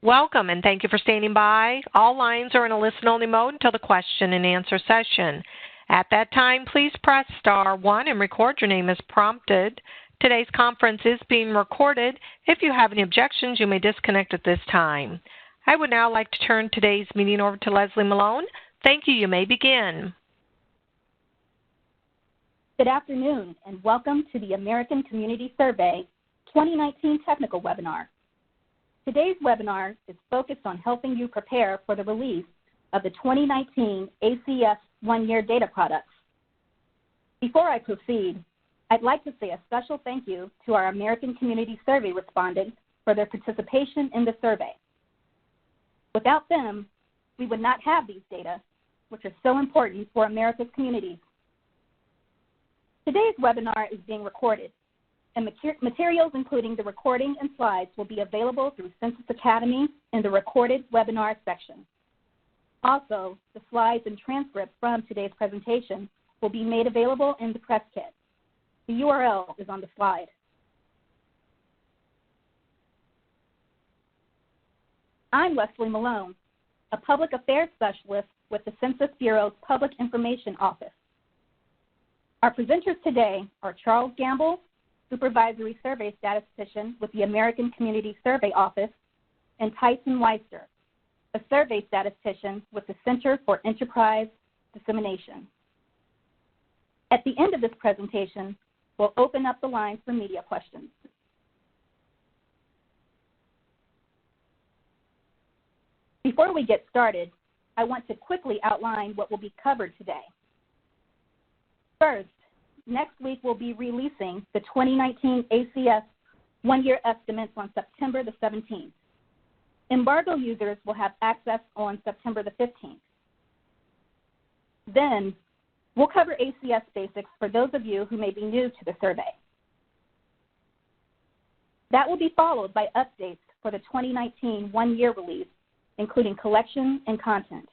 Welcome and thank you for standing by. All lines are in a listen-only mode until the question and answer session. At that time, please press star 1 and record your name as prompted. Today's conference is being recorded. If you have any objections, you may disconnect at this time. I would now like to turn today's meeting over to Leslie Malone. Thank you. You may begin. Good afternoon and welcome to the American Community Survey 2019 Technical Webinar. Today's webinar is focused on helping you prepare for the release of the 2019 ACS one-year data products. Before I proceed, I'd like to say a special thank you to our American Community Survey respondents for their participation in the survey. Without them, we would not have these data, which are so important for America's communities. Today's webinar is being recorded, and materials including the recording and slides will be available through Census Academy in the recorded webinar section. Also, the slides and transcripts from today's presentation will be made available in the press kit. The URL is on the slide. I'm Leslie Malone, a public affairs specialist with the Census Bureau's Public Information Office. Our presenters today are Charles Gamble, Supervisory Survey Statistician with the American Community Survey Office, and Tyson Weister, a Survey Statistician with the Center for Enterprise Dissemination. At the end of this presentation, we'll open up the lines for media questions. Before we get started, I want to quickly outline what will be covered today. First, next week we'll be releasing the 2019 ACS one-year estimates on September the 17th. Embargo users will have access on September the 15th. Then, we'll cover ACS basics for those of you who may be new to the survey. That will be followed by updates for the 2019 one-year release, including collection and content.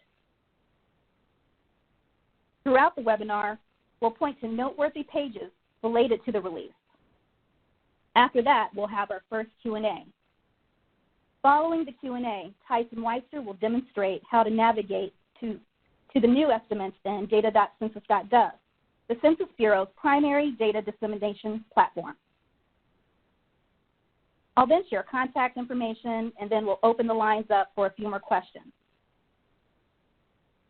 Throughout the webinar, we'll point to noteworthy pages related to the release. After that, we'll have our first Q&A. Following the Q&A, Tyson Weister will demonstrate how to navigate to the new estimates in data.census.gov, the Census Bureau's primary data dissemination platform. I'll then share contact information, and then we'll open the lines up for a few more questions.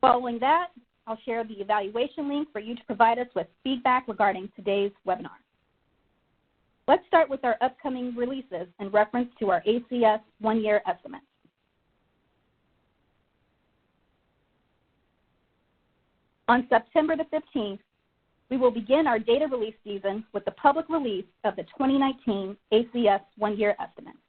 Following that, I'll share the evaluation link for you to provide us with feedback regarding today's webinar. Let's start with our upcoming releases in reference to our ACS one-year estimates. On September the 15th, we will begin our data release season with the public release of the 2019 ACS one-year estimates.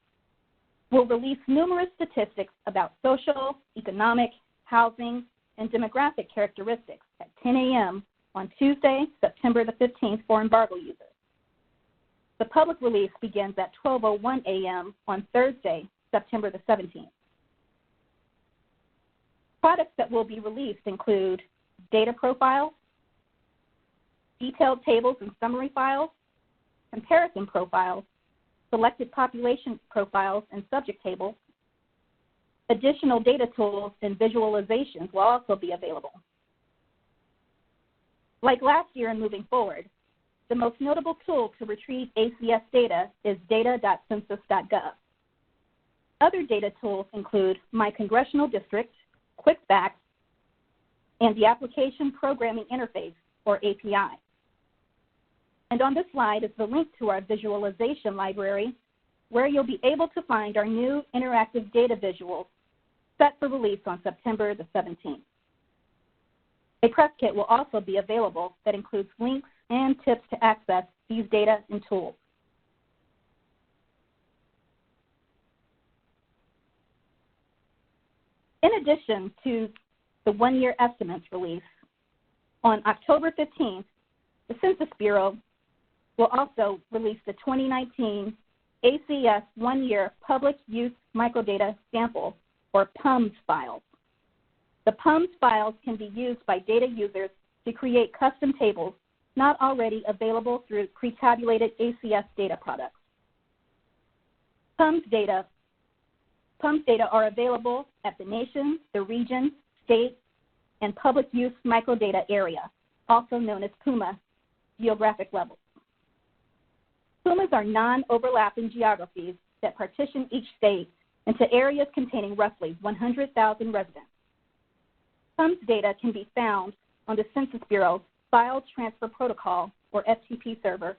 We'll release numerous statistics about social, economic, housing, and demographic characteristics at 10 a.m. on Tuesday, September the 15th for embargo users. The public release begins at 12:01 a.m. on Thursday, September the 17th. Products that will be released include data profiles, detailed tables and summary files, comparison profiles, selected population profiles and subject tables. Additional data tools and visualizations will also be available. Like last year and moving forward, the most notable tool to retrieve ACS data is data.census.gov. Other data tools include My Congressional District, Quick Facts, and the Application Programming Interface, or API. And on this slide is the link to our visualization library, where you'll be able to find our new interactive data visuals set for release on September the 17th. A press kit will also be available that includes links and tips to access these data and tools. In addition to the one-year estimates release, on October 15th, the Census Bureau will also release the 2019 ACS one-year Public Use Microdata Sample, or PUMS files. The PUMS files can be used by data users to create custom tables not already available through pre-tabulated ACS data products. PUMS data PUMS data are available at the nation, the region, state, and public use microdata area, also known as PUMA, geographic levels. PUMAs are non-overlapping geographies that partition each state into areas containing roughly 100,000 residents. PUMS data can be found on the Census Bureau's File Transfer Protocol, or FTP server,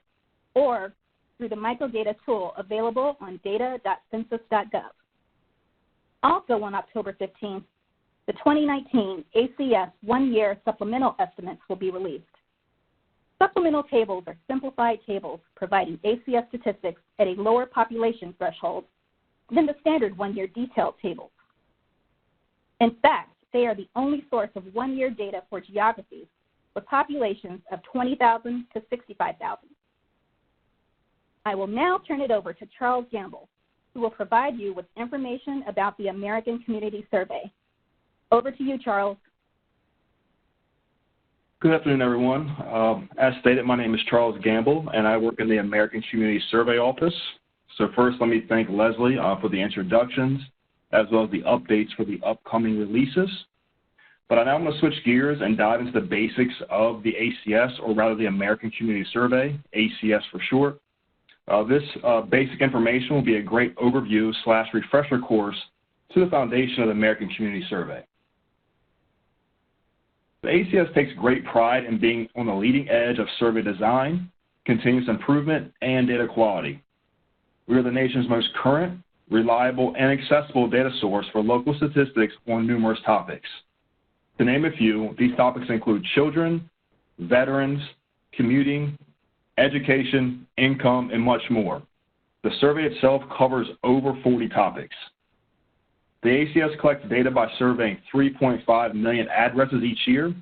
or through the microdata tool available on data.census.gov. Also on October 15th, the 2019 ACS one-year supplemental estimates will be released. Supplemental tables are simplified tables providing ACS statistics at a lower population threshold than the standard one-year detailed tables. In fact, they are the only source of one-year data for geographies with populations of 20,000 to 65,000. I will now turn it over to Charles Gamble, who will provide you with information about the American Community Survey. Over to you, Charles. Good afternoon, everyone. As stated, my name is Charles Gamble, and I work in the American Community Survey Office. So first, let me thank Leslie for the introductions, as well as the updates for the upcoming releases. But now I'm going to switch gears and dive into the basics of the ACS, or rather the American Community Survey, ACS for short. This basic information will be a great overview / refresher course to the foundation of the American Community Survey. The ACS takes great pride in being on the leading edge of survey design, continuous improvement, and data quality. We are the nation's most current, reliable, and accessible data source for local statistics on numerous topics. To name a few, these topics include children, veterans, commuting, education, income, and much more. The survey itself covers over 40 topics. The ACS collects data by surveying 3.5 million addresses each year,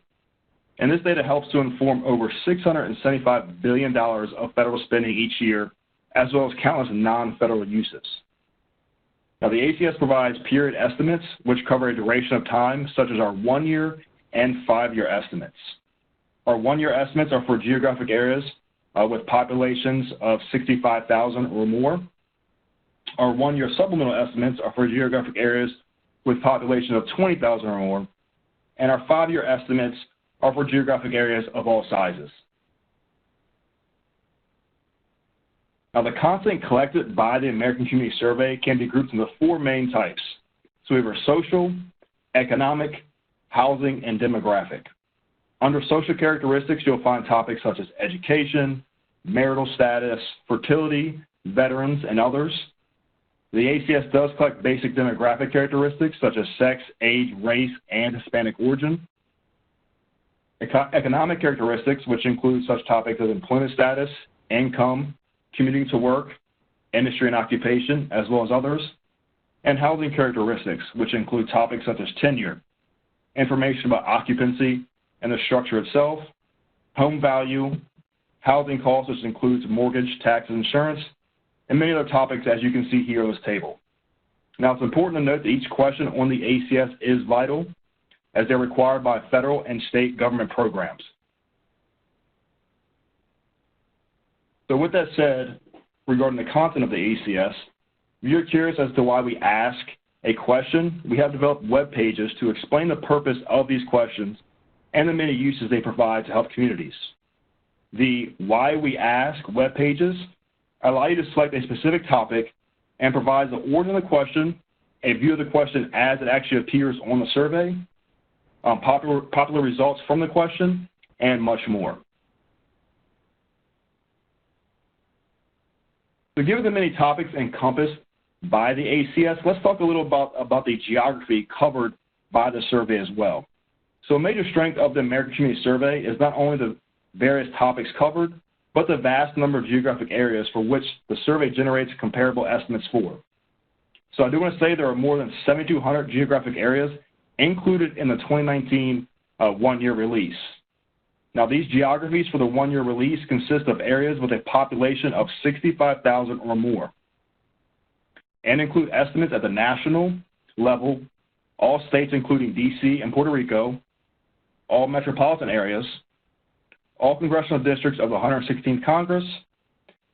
and this data helps to inform over $675 billion of federal spending each year, as well as countless non-federal uses. Now, the ACS provides period estimates, which cover a duration of time, such as our 1-year and 5-year estimates. Our 1-year estimates are for geographic areas with populations of 65,000 or more. Our 1-year supplemental estimates are for geographic areas with population of 20,000 or more, and our 5-year estimates are for geographic areas of all sizes. Now, the content collected by the American Community Survey can be grouped into 4 main types. So we have our social, economic, housing, and demographic. Under social characteristics, you'll find topics such as education, marital status, fertility, veterans, and others. The ACS does collect basic demographic characteristics such as sex, age, race, and Hispanic origin. Economic characteristics, which include such topics as employment status, income, commuting to work, industry and occupation, as well as others. And housing characteristics, which include topics such as tenure, information about occupancy and the structure itself, home value, housing costs, which includes mortgage, taxes, insurance, and many other topics, as you can see here on this table. Now, it's important to note that each question on the ACS is vital, as they're required by federal and state government programs. So with that said, regarding the content of the ACS, if you're curious as to why we ask a question, we have developed web pages to explain the purpose of these questions and the many uses they provide to help communities. The Why We Ask web pages allow you to select a specific topic and provides the order of the question, a view of the question as it actually appears on the survey, popular results from the question, and much more. So given the many topics encompassed by the ACS, let's talk a little about the geography covered by the survey as well. So a major strength of the American Community Survey is not only the various topics covered, but the vast number of geographic areas for which the survey generates comparable estimates for. So I do want to say there are more than 7,200 geographic areas included in the 2019 one-year release. Now, these geographies for the one-year release consist of areas with a population of 65,000 or more and include estimates at the national level, all states including D.C. and Puerto Rico, all metropolitan areas, all congressional districts of the 116th Congress,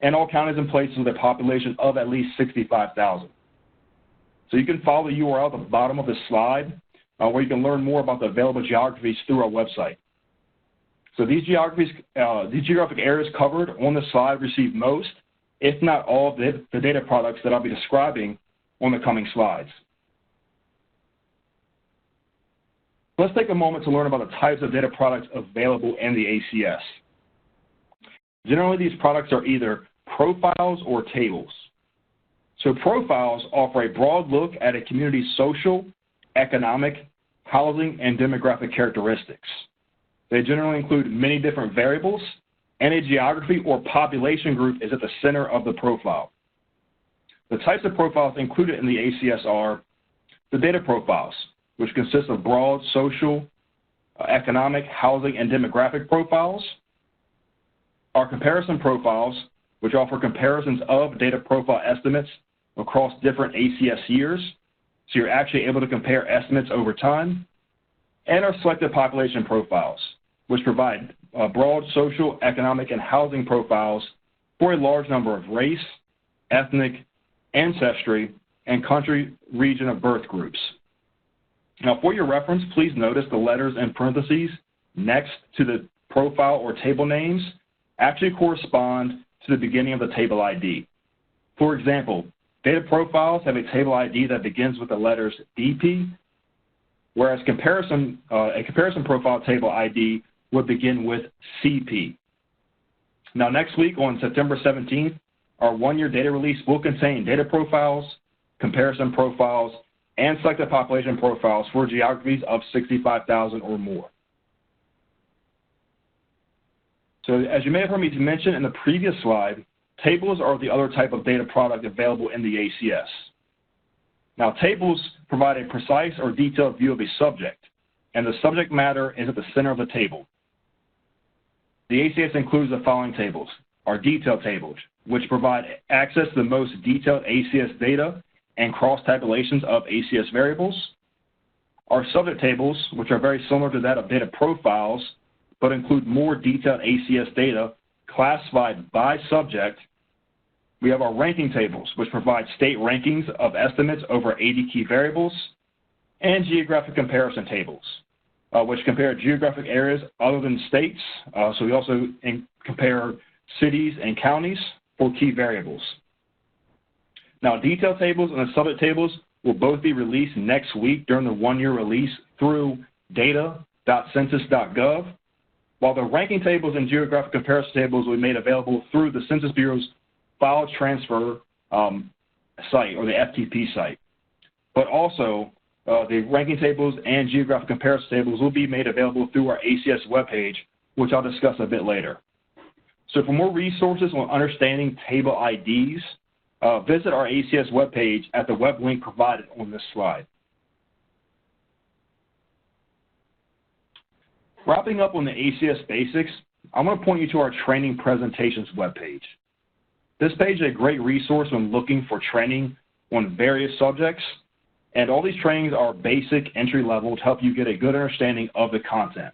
and all counties and places with a population of at least 65,000. So you can follow the URL at the bottom of the slide where you can learn more about the available geographies through our website. So these geographic areas covered on the slide receive most, if not all, of the data products that I'll be describing on the coming slides. Let's take a moment to learn about the types of data products available in the ACS. Generally, these products are either profiles or tables. So profiles offer a broad look at a community's social, economic, housing, and demographic characteristics. They generally include many different variables, and a geography or population group is at the center of the profile. The types of profiles included in the ACS are the data profiles, which consist of broad social, economic, housing, and demographic profiles. Our comparison profiles, which offer comparisons of data profile estimates across different ACS years, so you're actually able to compare estimates over time. And our selected population profiles, which provide broad social, economic, and housing profiles for a large number of race, ethnic, ancestry, and country region of birth groups. Now, for your reference, please notice the letters in parentheses next to the profile or table names actually correspond to the beginning of the table ID. For example, data profiles have a table ID that begins with the letters DP, whereas a comparison profile table ID would begin with CP. Now, next week on September 17th, our one-year data release will contain data profiles, comparison profiles, and selected population profiles for geographies of 65,000 or more. So as you may have heard me mention in the previous slide, tables are the other type of data product available in the ACS. Now, tables provide a precise or detailed view of a subject, and the subject matter is at the center of the table. The ACS includes the following tables: our detailed tables, which provide access to the most detailed ACS data and cross-tabulations of ACS variables; our subject tables, which are very similar to that of data profiles, but include more detailed ACS data classified by subject. We have our ranking tables, which provide state rankings of estimates over 80 key variables; and geographic comparison tables, which compare geographic areas other than states. So we also compare cities and counties for key variables. Now, detailed tables and the subject tables will both be released next week during the one-year release through data.census.gov, while the ranking tables and geographic comparison tables will be made available through the Census Bureau's File Transfer site, or the FTP site. But also, the ranking tables and geographic comparison tables will be made available through our ACS webpage, which I'll discuss a bit later. So for more resources on understanding table IDs, visit our ACS webpage at the web link provided on this slide. Wrapping up on the ACS basics, I'm going to point you to our training presentations webpage. This page is a great resource when looking for training on various subjects, and all these trainings are basic entry level to help you get a good understanding of the content.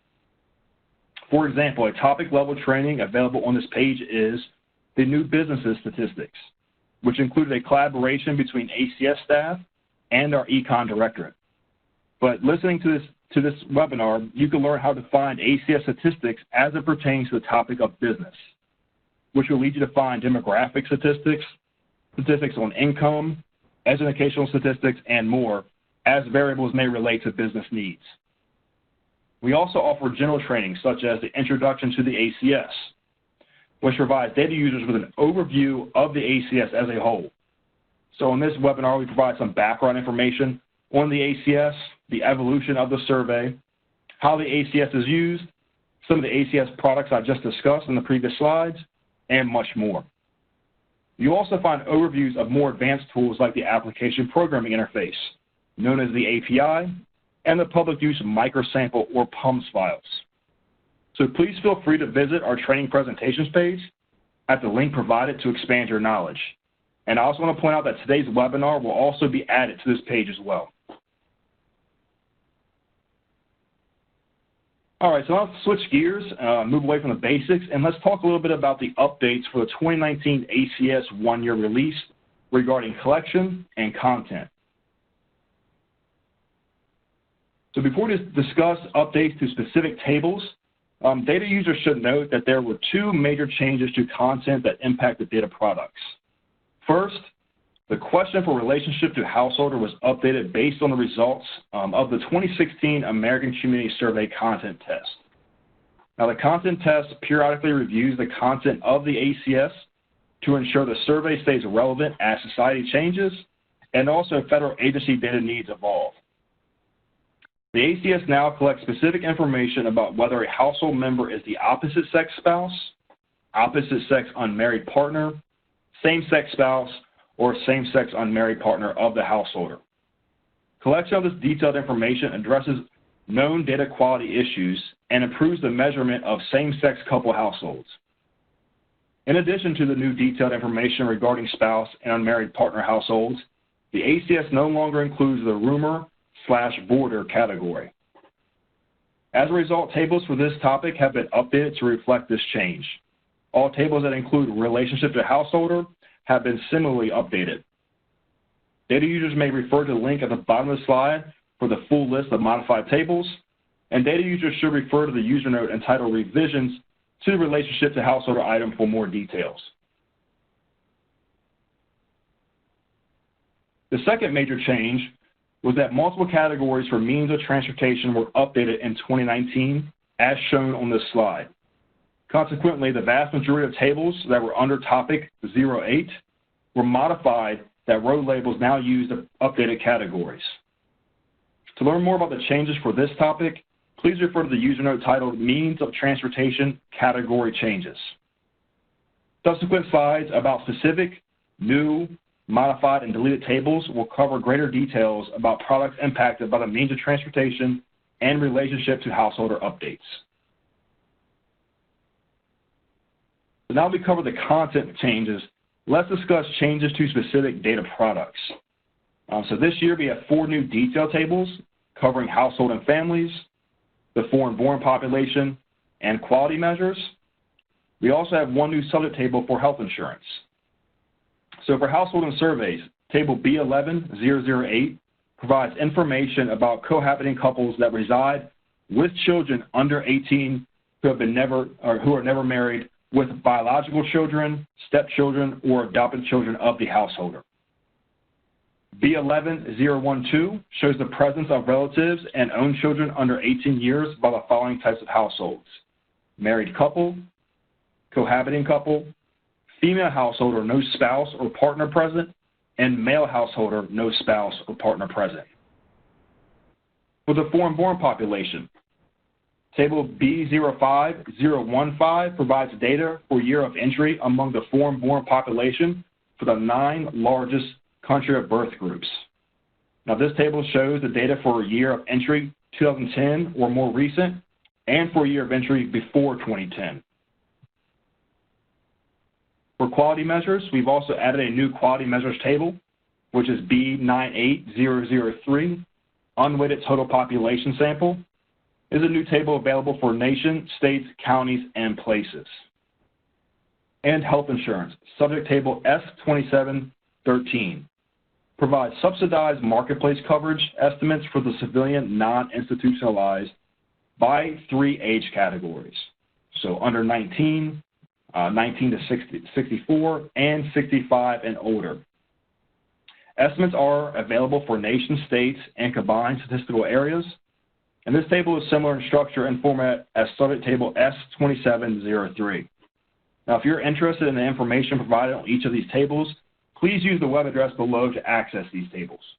For example, a topic level training available on this page is the New Businesses Statistics, which included a collaboration between ACS staff and our Econ Directorate. But listening to this webinar, you can learn how to find ACS statistics as it pertains to the topic of business, which will lead you to find demographic statistics, statistics on income, educational statistics, and more, as variables may relate to business needs. We also offer general training, such as the Introduction to the ACS, which provides data users with an overview of the ACS as a whole. So in this webinar, we provide some background information on the ACS, the evolution of the survey, how the ACS is used, some of the ACS products I just discussed in the previous slides, and much more. You also find overviews of more advanced tools like the Application Programming Interface, known as the API, and the Public Use Microsample or PUMS files. So please feel free to visit our training presentations page at the link provided to expand your knowledge. And I also want to point out that today's webinar will also be added to this page as well. All right, so let's switch gears, move away from the basics, and let's talk a little bit about the updates for the 2019 ACS one-year release regarding collection and content. So before we discuss updates to specific tables, data users should note that there were two major changes to content that impacted data products. First, the question for relationship to householder was updated based on the results of the 2016 American Community Survey content test. Now, the content test periodically reviews the content of the ACS to ensure the survey stays relevant as society changes and also federal agency data needs evolve. The ACS now collects specific information about whether a household member is the opposite sex spouse, opposite sex unmarried partner, same-sex spouse, or same-sex unmarried partner of the householder. Collection of this detailed information addresses known data quality issues and improves the measurement of same-sex couple households. In addition to the new detailed information regarding spouse and unmarried partner households, the ACS no longer includes the rumor/border category. As a result, tables for this topic have been updated to reflect this change. All tables that include relationship to householder have been similarly updated. Data users may refer to the link at the bottom of the slide for the full list of modified tables, and data users should refer to the user note entitled Revisions to the relationship to householder item for more details. The second major change was that multiple categories for means of transportation were updated in 2019, as shown on this slide. Consequently, the vast majority of tables that were under topic 08 were modified that road labels now use the updated categories. To learn more about the changes for this topic, please refer to the user note titled Means of Transportation Category Changes. Subsequent slides about specific, new, modified, and deleted tables will cover greater details about products impacted by the means of transportation and relationship to householder updates. So now we cover the content changes. Let's discuss changes to specific data products. So this year we have 4 new detail tables covering household and families, the foreign-born population, and quality measures. We also have 1 new subject table for health insurance. So for household and surveys, table B11008 provides information about cohabiting couples that reside with children under 18 who are never married, with biological children, stepchildren, or adopted children of the householder. B11012 shows the presence of relatives and own children under 18 years by the following types of households: married couple, cohabiting couple, female householder, no spouse or partner present, and male householder, no spouse or partner present. For the foreign-born population, table B05015 provides data for year of entry among the foreign-born population for the 9 largest country of birth groups. Now, this table shows the data for a year of entry 2010 or more recent, and for a year of entry before 2010. For quality measures, we've also added a new quality measures table, which is B98003, unweighted total population sample. Is a new table available for nation, states, counties, and places. And health insurance, subject table S2713, provides subsidized marketplace coverage estimates for the civilian non-institutionalized by 3 age categories. So under 19, 19 to 64, and 65 and older. Estimates are available for nation, states, and combined statistical areas. And this table is similar in structure and format as subject table S2703. Now, if you're interested in the information provided on each of these tables, please use the web address below to access these tables.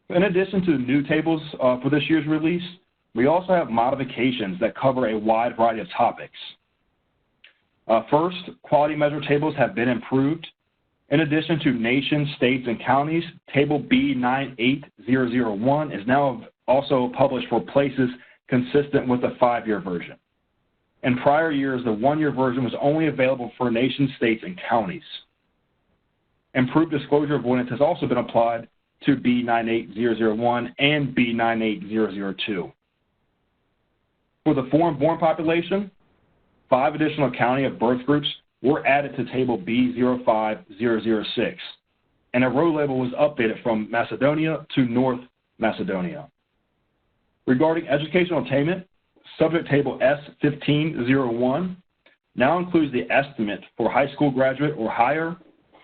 In addition to the new tables for this year's release, we also have modifications that cover a wide variety of topics. First, quality measure tables have been improved. In addition to nations, states, and counties, table B98001 is now also published for places consistent with the 5-year version. In prior years, the 1-year version was only available for nations, states, and counties. Improved disclosure avoidance has also been applied to B98001 and B98002. For the foreign-born population, 5 additional county of birth groups were added to table B05006, and a row label was updated from Macedonia to North Macedonia. Regarding educational attainment, subject table S1501 now includes the estimate for high school graduate or higher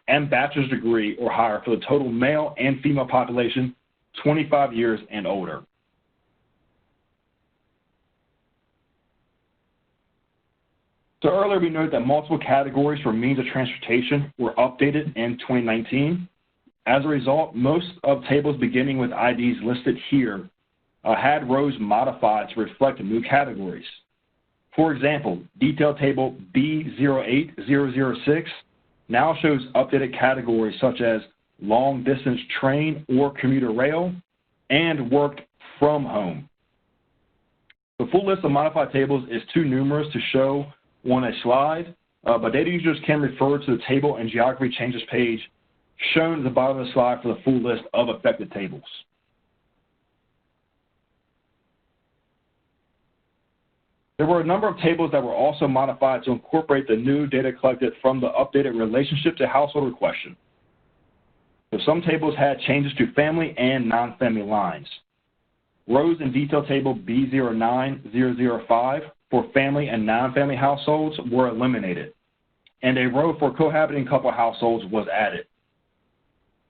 and bachelor's degree or higher for the total male and female population 25 years and older. So earlier we noted that multiple categories for means of transportation were updated in 2019. As a result, most of tables beginning with IDs listed here had rows modified to reflect new categories. For example, detail table B08006 now shows updated categories such as long distance train or commuter rail and worked from home. The full list of modified tables is too numerous to show on a slide, but data users can refer to the table and geography changes page shown at the bottom of the slide for the full list of affected tables. There were a number of tables that were also modified to incorporate the new data collected from the updated relationship to household question. So some tables had changes to family and non-family lines. Rows in detail table B09005 for family and non-family households were eliminated, and a row for cohabiting couple households was added.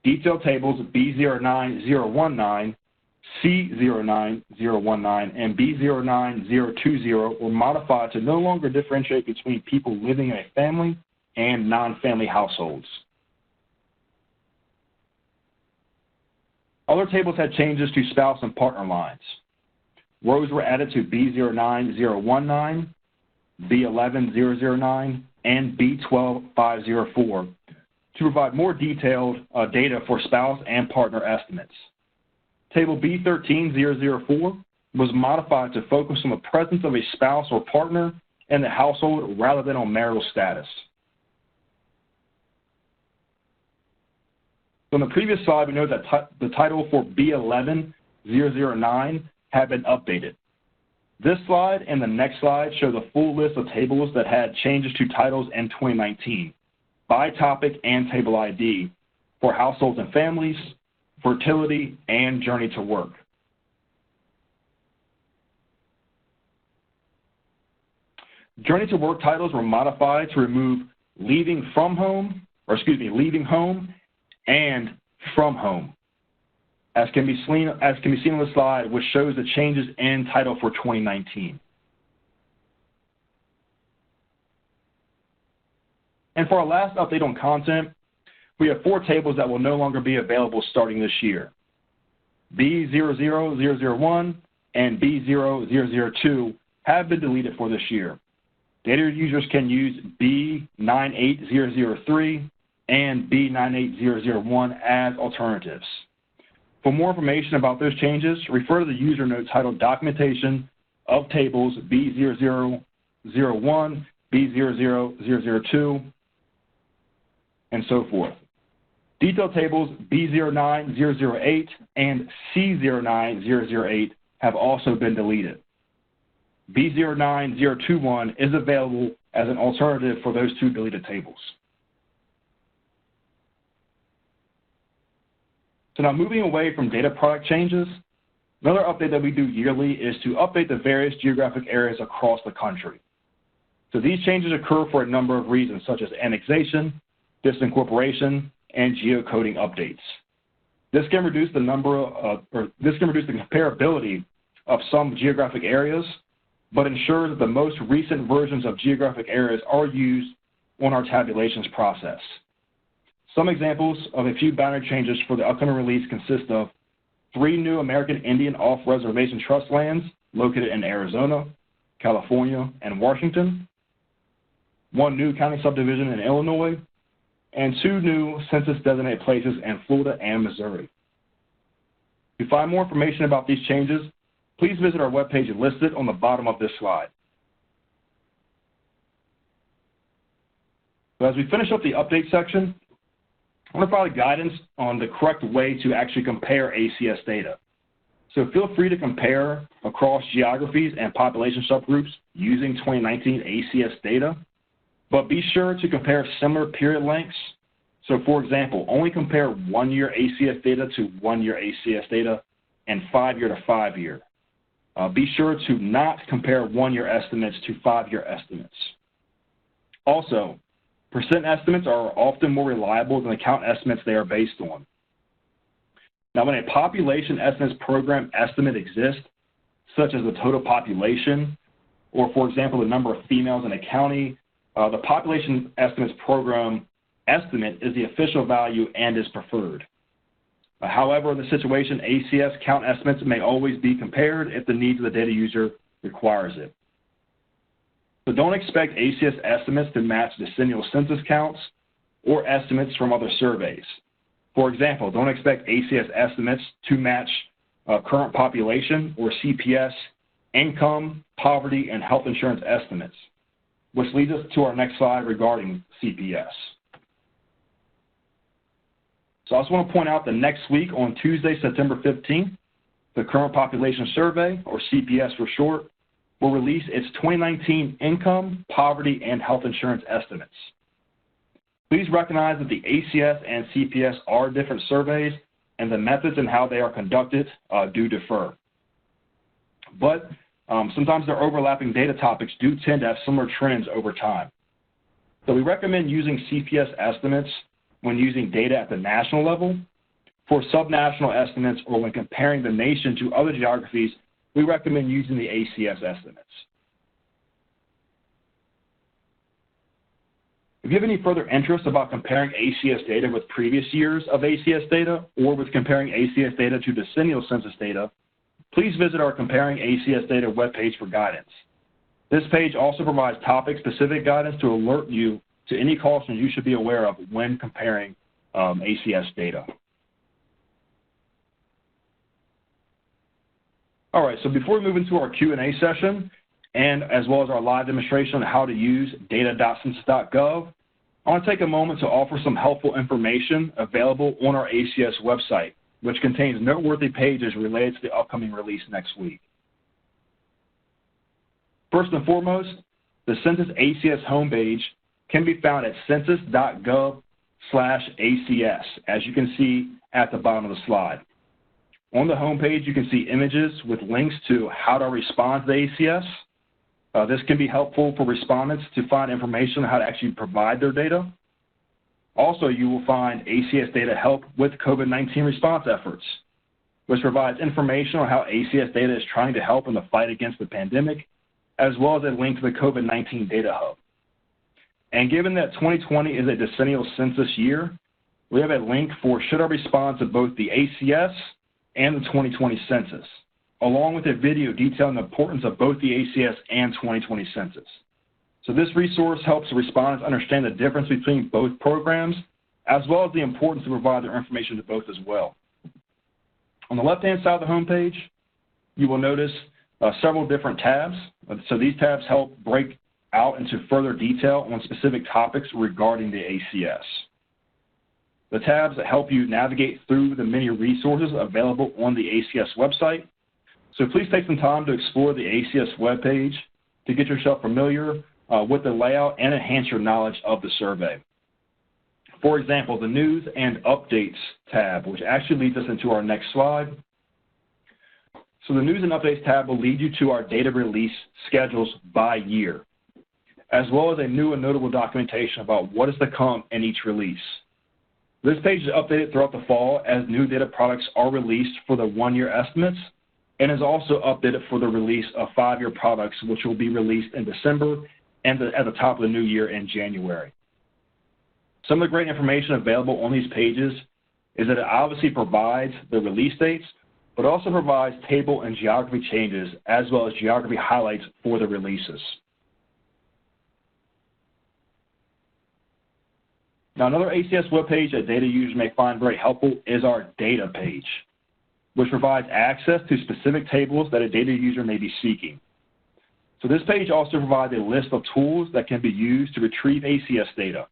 Detail tables B09019, C09019, and B09020 were modified to no longer differentiate between people living in a family and non-family households. Other tables had changes to spouse and partner lines. Rows were added to B09019, B11009, and B12504 to provide more detailed data for spouse and partner estimates. Table B13004 was modified to focus on the presence of a spouse or partner in the household rather than on marital status. So in the previous slide, we know that the title for B11009 had been updated. This slide and the next slide show the full list of tables that had changes to titles in 2019 by topic and table ID for households and families, fertility, and journey to work. Journey to work titles were modified to remove leaving home and from home, as can be seen on the slide, which shows the changes in title for 2019. And for our last update on content, we have 4 tables that will no longer be available starting this year. B00001 and B00002 have been deleted for this year. Data users can use B98003 and B98001 as alternatives. For more information about those changes, refer to the user note titled Documentation of Tables B0001, B00002, and so forth. Detail tables B09008 and C09008 have also been deleted. B09021 is available as an alternative for those 2 deleted tables. So now moving away from data product changes, another update that we do yearly is to update the various geographic areas across the country. So these changes occur for a number of reasons, such as annexation, disincorporation, and geocoding updates. This can reduce the comparability of some geographic areas, but ensures that the most recent versions of geographic areas are used on our tabulations process. Some examples of a few boundary changes for the upcoming release consist of 3 new American Indian off-reservation trust lands located in Arizona, California, and Washington, 1 new county subdivision in Illinois, and 2 new census-designated places in Florida and Missouri. To find more information about these changes, please visit our webpage listed on the bottom of this slide. So as we finish up the update section, I want to provide guidance on the correct way to actually compare ACS data. So feel free to compare across geographies and population subgroups using 2019 ACS data, but be sure to compare similar period lengths So for example, only compare 1-year ACS data to 1-year ACS data and 5-year to 5-year. Be sure to not compare 1-year estimates to 5-year estimates. Also, percent estimates are often more reliable than the count estimates they are based on. Now, when a population estimates program estimate exists, such as the total population, or for example, the number of females in a county, the population estimates program estimate is the official value and is preferred. However, in the situation, ACS count estimates may always be compared if the needs of the data user requires it. So don't expect ACS estimates to match decennial census counts or estimates from other surveys. For example, don't expect ACS estimates to match current population or CPS, income, poverty, and health insurance estimates, which leads us to our next slide regarding CPS. So I just want to point out that next week on Tuesday, September 15th, the Current Population Survey, or CPS for short, will release its 2019 income, poverty, and health insurance estimates. Please recognize that the ACS and CPS are different surveys, and the methods and how they are conducted do differ. But sometimes their overlapping data topics do tend to have similar trends over time. So we recommend using CPS estimates when using data at the national level. For subnational estimates or when comparing the nation to other geographies, we recommend using the ACS estimates. If you have any further interest about comparing ACS data with previous years of ACS data or with comparing ACS data to decennial census data, please visit our Comparing ACS Data webpage for guidance. This page also provides topic-specific guidance to alert you to any cautions you should be aware of when comparing ACS data. All right, so before we move into our Q&A session, and as well as our live demonstration on how to use data.census.gov, I want to take a moment to offer some helpful information available on our ACS website, which contains noteworthy pages related to the upcoming release next week. First and foremost, the Census ACS homepage can be found at census.gov/ACS, as you can see at the bottom of the slide. On the homepage, you can see images with links to how to respond to the ACS. This can be helpful for respondents to find information on how to actually provide their data. Also, you will find ACS data help with COVID-19 response efforts, which provides information on how ACS data is trying to help in the fight against the pandemic, as well as a link to the COVID-19 Data Hub. And given that 2020 is a decennial census year, we have a link for should I respond to both the ACS and the 2020 census, along with a video detailing the importance of both the ACS and 2020 census. So this resource helps respondents understand the difference between both programs, as well as the importance to provide their information to both as well. On the left-hand side of the homepage, you will notice several different tabs. So these tabs help break out into further detail on specific topics regarding the ACS. The tabs help you navigate through the many resources available on the ACS website. So please take some time to explore the ACS webpage to get yourself familiar with the layout and enhance your knowledge of the survey. For example, the News and Updates tab, which actually leads us into our next slide. So the News and Updates tab will lead you to our data release schedules by year, as well as a new and notable documentation about what is to come in each release. This page is updated throughout the fall as new data products are released for the 1-year estimates, and is also updated for the release of 5-year products, which will be released in December and at the top of the new year in January. Some of the great information available on these pages is that it obviously provides the release dates, but also provides table and geography changes, as well as geography highlights for the releases. Now, another ACS webpage that data users may find very helpful is our data page, which provides access to specific tables that a data user may be seeking. So this page also provides a list of tools that can be used to retrieve ACS data.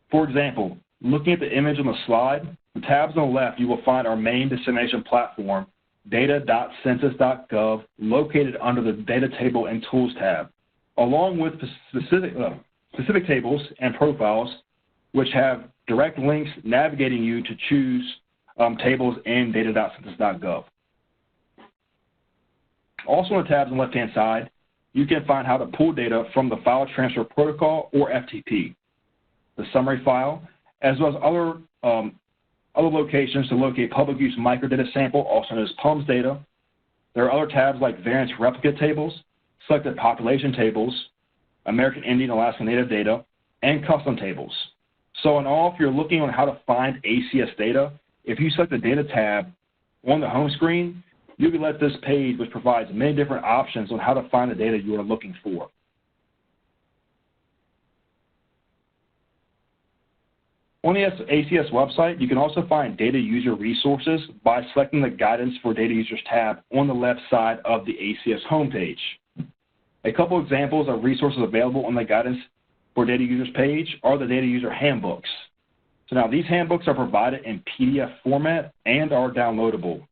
For example, looking at the image on the slide, the tabs on the left, you will find our main dissemination platform, data.census.gov, located under the Data Table and Tools tab, along with specific tables and profiles which have direct links navigating you to choose tables in data.census.gov. Also in the tabs on the left-hand side, you can find how to pull data from the File Transfer Protocol, or FTP, the summary file, as well as other locations to locate public use microdata sample, also known as PUMS data. There are other tabs like variance replicate tables, selected population tables, American Indian Alaska Native data, and custom tables. So in all, if you're looking on how to find ACS data, if you select the Data tab on the home screen, you'll be led this page, which provides many different options on how to find the data you are looking for. On the ACS website, you can also find data user resources by selecting the Guidance for Data Users tab on the left side of the ACS homepage. A couple examples of resources available on the Guidance for Data Users page are the Data User Handbooks. So now these handbooks are provided in PDF format and are downloadable.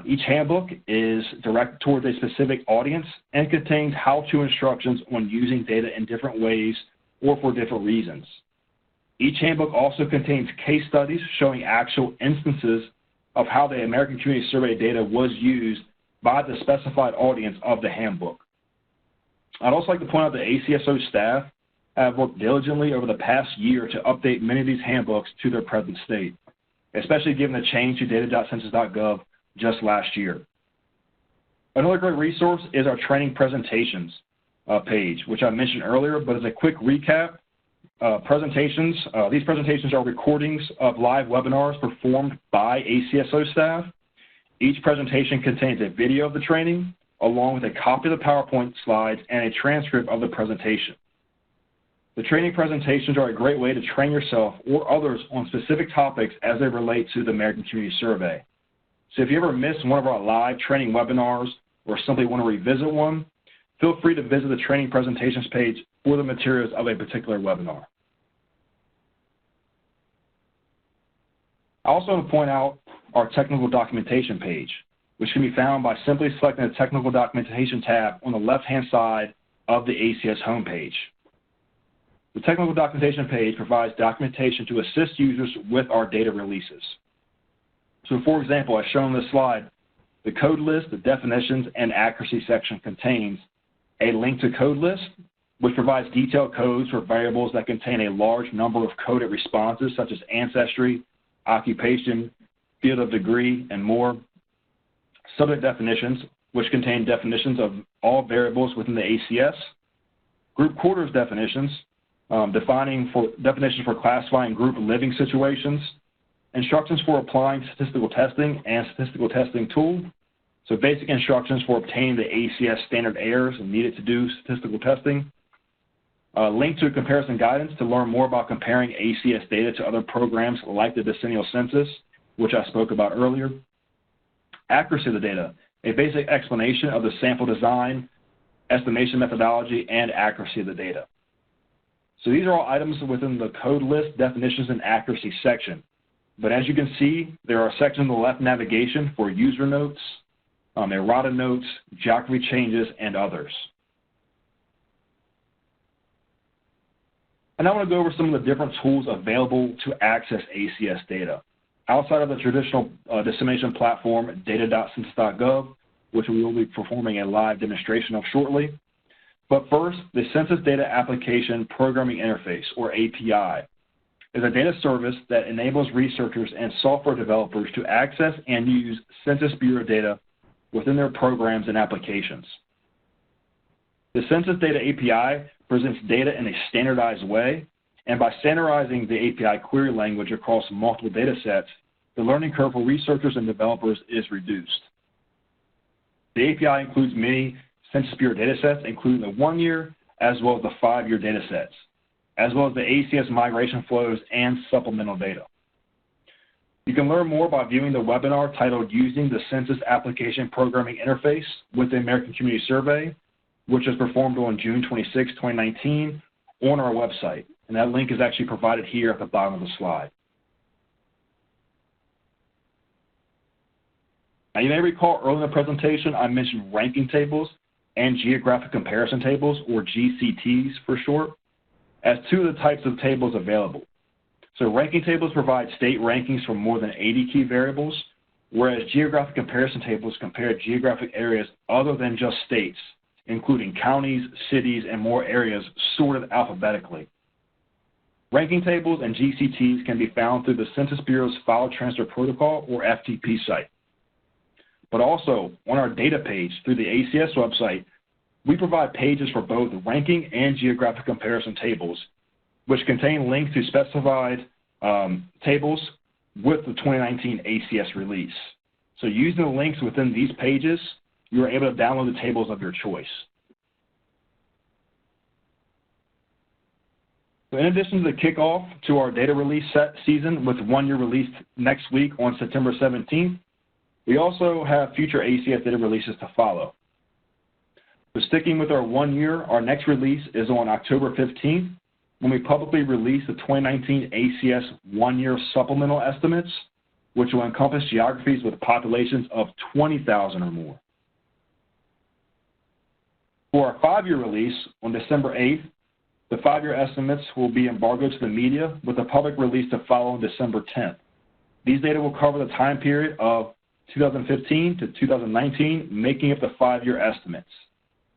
Each handbook is directed towards a specific audience and contains how-to instructions on using data in different ways or for different reasons. Each handbook also contains case studies showing actual instances of how the American Community Survey data was used by the specified audience of the handbook. I'd also like to point out that ACSO staff have worked diligently over the past year to update many of these handbooks to their present state, especially given the change to data.census.gov just last year. Another great resource is our training presentations page, which I mentioned earlier, but as a quick recap, these presentations are recordings of live webinars performed by ACSO staff. Each presentation contains a video of the training, along with a copy of the PowerPoint slides and a transcript of the presentation. The training presentations are a great way to train yourself or others on specific topics as they relate to the American Community Survey. So if you ever miss one of our live training webinars or simply want to revisit one, feel free to visit the training presentations page for the materials of a particular webinar. I also want to point out our technical documentation page, which can be found by simply selecting the technical documentation tab on the left-hand side of the ACS homepage. The technical documentation page provides documentation to assist users with our data releases. So for example, as shown on this slide, the code list, the definitions, and accuracy section contains a link to code list, which provides detailed codes for variables that contain a large number of coded responses such as ancestry, occupation, field of degree, and more. Subject definitions, which contain definitions of all variables within the ACS. Group quarters definitions, definitions for classifying group living situations. Instructions for applying statistical testing and statistical testing tool. So basic instructions for obtaining the ACS standard errors needed to do statistical testing. Link to comparison guidance to learn more about comparing ACS data to other programs like the decennial census, which I spoke about earlier. Accuracy of the data, a basic explanation of the sample design, estimation methodology, and accuracy of the data. So these are all items within the code list, definitions, and accuracy section. But as you can see, there are sections on the left navigation for user notes, errata notes, geography changes, and others. And I want to go over some of the different tools available to access ACS data. Outside of the traditional dissemination platform, data.census.gov, which we will be performing a live demonstration of shortly. But first, the Census Data Application Programming Interface, or API, is a data service that enables researchers and software developers to access and use Census Bureau data within their programs and applications. The Census Data API presents data in a standardized way, and by standardizing the API query language across multiple data sets, the learning curve for researchers and developers is reduced. The API includes many Census Bureau data sets, including the 1-year as well as the 5-year data sets, as well as the ACS migration flows and supplemental data. You can learn more by viewing the webinar titled Using the Census Application Programming Interface with the American Community Survey, which was performed on June 26, 2019 on our website. And that link is actually provided here at the bottom of the slide. Now, you may recall earlier in the presentation I mentioned ranking tables and geographic comparison tables, or GCTs for short, as two of the types of tables available. So ranking tables provide state rankings for more than 80 key variables, whereas geographic comparison tables compare geographic areas other than just states, including counties, cities, and more areas sorted alphabetically. Ranking tables and GCTs can be found through the Census Bureau's File Transfer Protocol, or FTP site. But also, on our data page through the ACS website, we provide pages for both ranking and geographic comparison tables, which contain links to specified tables with the 2019 ACS release. So using the links within these pages, you are able to download the tables of your choice. So in addition to the kickoff to our data release season with one-year release next week on September 17th, we also have future ACS data releases to follow. So sticking with our 1 year, our next release is on October 15th, when we publicly release the 2019 ACS 1 year supplemental estimates, which will encompass geographies with populations of 20,000 or more. For our 5 year release on December 8th, the 5 year estimates will be embargoed to the media with a public release to follow on December 10th. These data will cover the time period of 2015 to 2019, making up the 5 year estimates.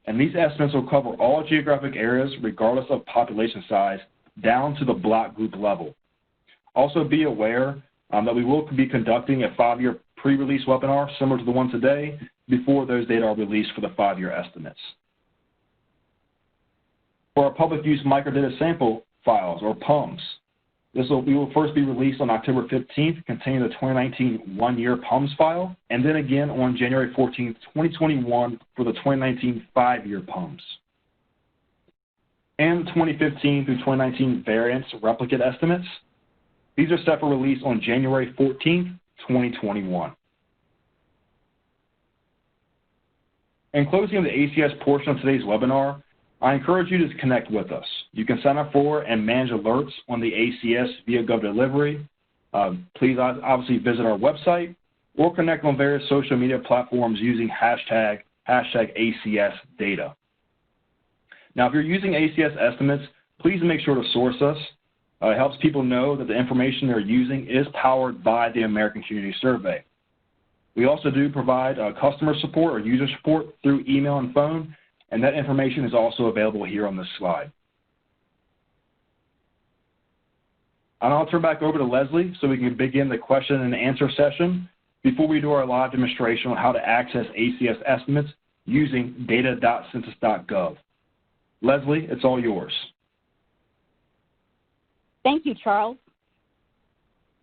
And these estimates will cover all geographic areas regardless of population size down to the block group level. Also be aware that we will be conducting a 5 year pre-release webinar similar to the one today before those data are released for the 5 year estimates. For our public use microdata sample files, or PUMs, we will first be released on October 15th, containing the 2019 1 year PUMs file, and then again on January 14th, 2021 for the 2019 5 year PUMs. And the 2015 through 2019 variance replicate estimates. These are set for release on January 14th, 2021. In closing of the ACS portion of today's webinar, I encourage you to connect with us. You can sign up for and manage alerts on the ACS via GovDelivery. Please obviously visit our website or connect on various social media platforms using hashtag ACS data. Now, if you're using ACS estimates, please make sure to source us. It helps people know that the information they're using is powered by the American Community Survey. We also do provide customer support or user support through email and phone, and that information is also available here on this slide. And I'll turn back over to Leslie so we can begin the question and answer session before we do our live demonstration on how to access ACS estimates using data.census.gov. Leslie, it's all yours. Thank you, Charles.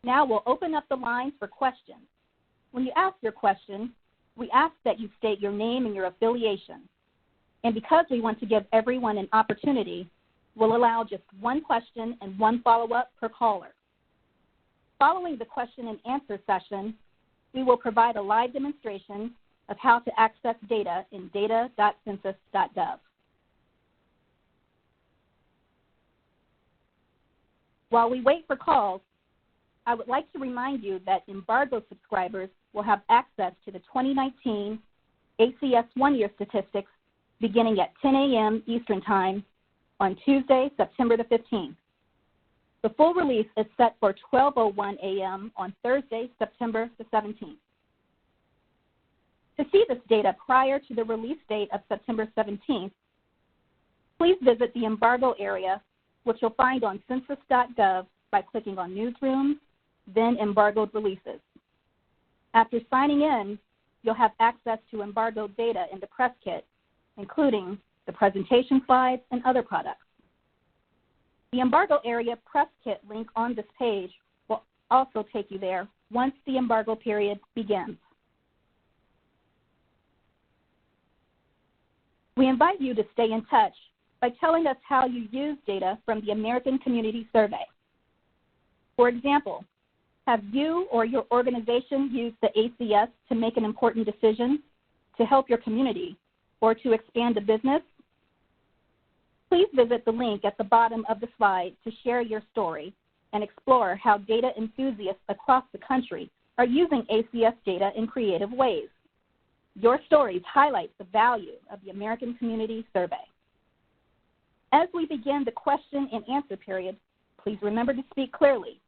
Now we'll open up the lines for questions. When you ask your question, we ask that you state your name and your affiliation. And because we want to give everyone an opportunity, we'll allow just one question and one follow-up per caller. Following the question and answer session, we will provide a live demonstration of how to access data in data.census.gov. While we wait for calls, I would like to remind you that embargo subscribers will have access to the 2019 ACS 1 year statistics beginning at 10 a.m. Eastern Time on Tuesday, September the 15th. The full release is set for 12:01 a.m. on Thursday, September the 17th. To see this data prior to the release date of September 17th, please visit the embargo area, which you'll find on census.gov by clicking on Newsrooms, then Embargoed Releases. After signing in, you'll have access to embargoed data in the press kit, including the presentation slides and other products. The embargo area press kit link on this page will also take you there once the embargo period begins. We invite you to stay in touch by telling us how you use data from the American Community Survey. For example, have you or your organization used the ACS to make an important decision, to help your community, or to expand a business? Please visit the link at the bottom of the slide to share your story and explore how data enthusiasts across the country are using ACS data in creative ways. Your stories highlight the value of the American Community Survey. As we begin the question and answer period, please remember to speak clearly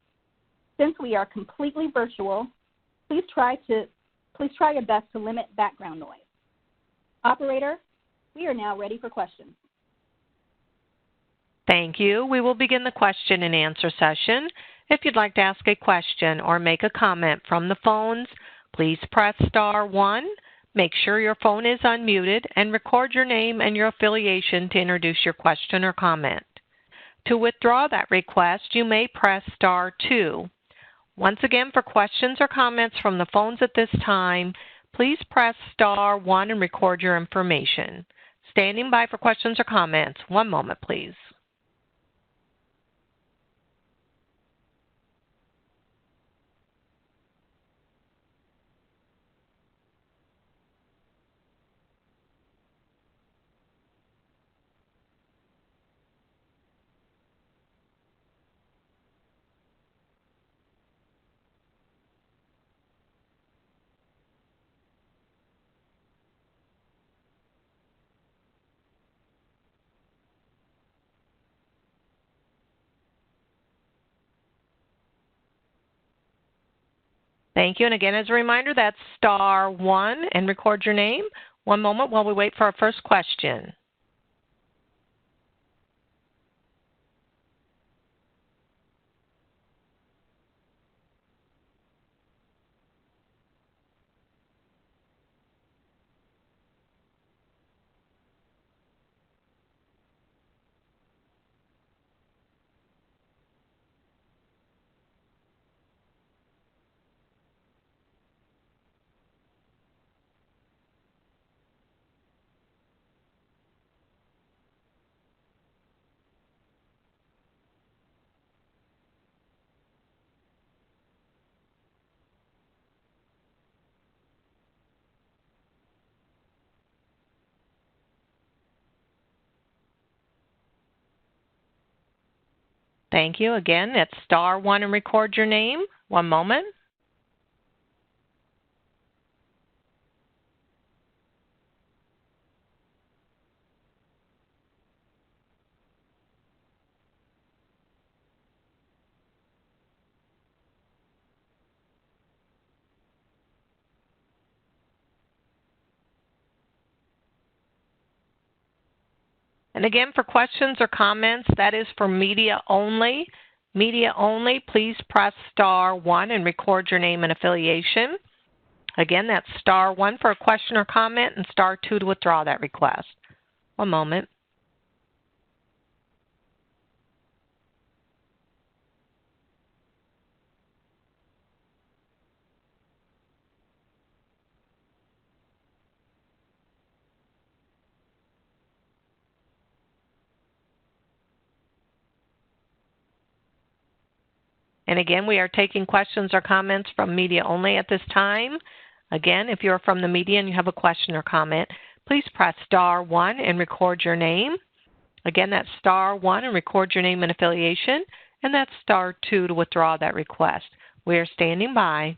Since we are completely virtual, please try your best to limit background noise. Operator, we are now ready for questions. Thank you. We will begin the question and answer session. If you'd like to ask a question or make a comment from the phones, please press star 1. Make sure your phone is unmuted and record your name and your affiliation to introduce your question or comment. To withdraw that request, you may press star 2. Once again, for questions or comments from the phones at this time, please press star 1 and record your information. Standing by for questions or comments. One moment, please. Thank you. And again, as a reminder, that's star 1 and record your name. One moment while we wait for our first question. Thank you. Again, it's star 1 and record your name. One moment. And again, for questions or comments, that is for media only. Media only, please press star 1 and record your name and affiliation. Again, that's star 1 for a question or comment and star 2 to withdraw that request. One moment. And again, we are taking questions or comments from media only at this time. Again, if you're from the media and you have a question or comment, please press star 1 and record your name. Again, that's star 1 and record your name and affiliation, and that's star 2 to withdraw that request. We are standing by.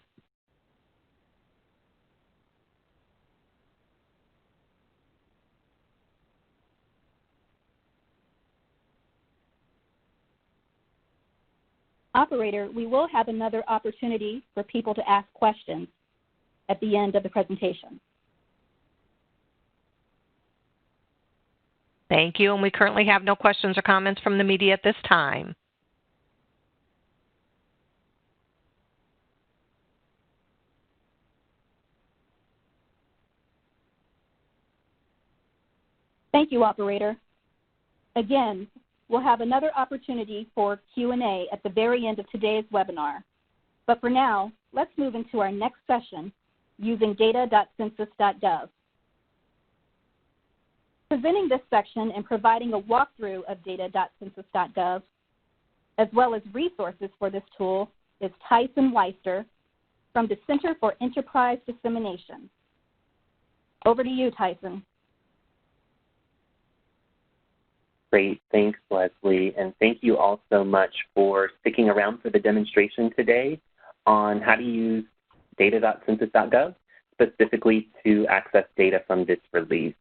Operator, we will have another opportunity for people to ask questions at the end of the presentation. Thank you, and we currently have no questions or comments from the media at this time. Thank you, Operator. Again, we'll have another opportunity for Q&A at the very end of today's webinar. But for now, let's move into our next session using data.census.gov. Presenting this section and providing a walkthrough of data.census.gov, as well as resources for this tool, is Tyson Weister from the Center for Enterprise Dissemination. Over to you, Tyson. Great, thanks, Leslie, and thank you all so much for sticking around for the demonstration today on how to use data.census.gov, specifically to access data from this release.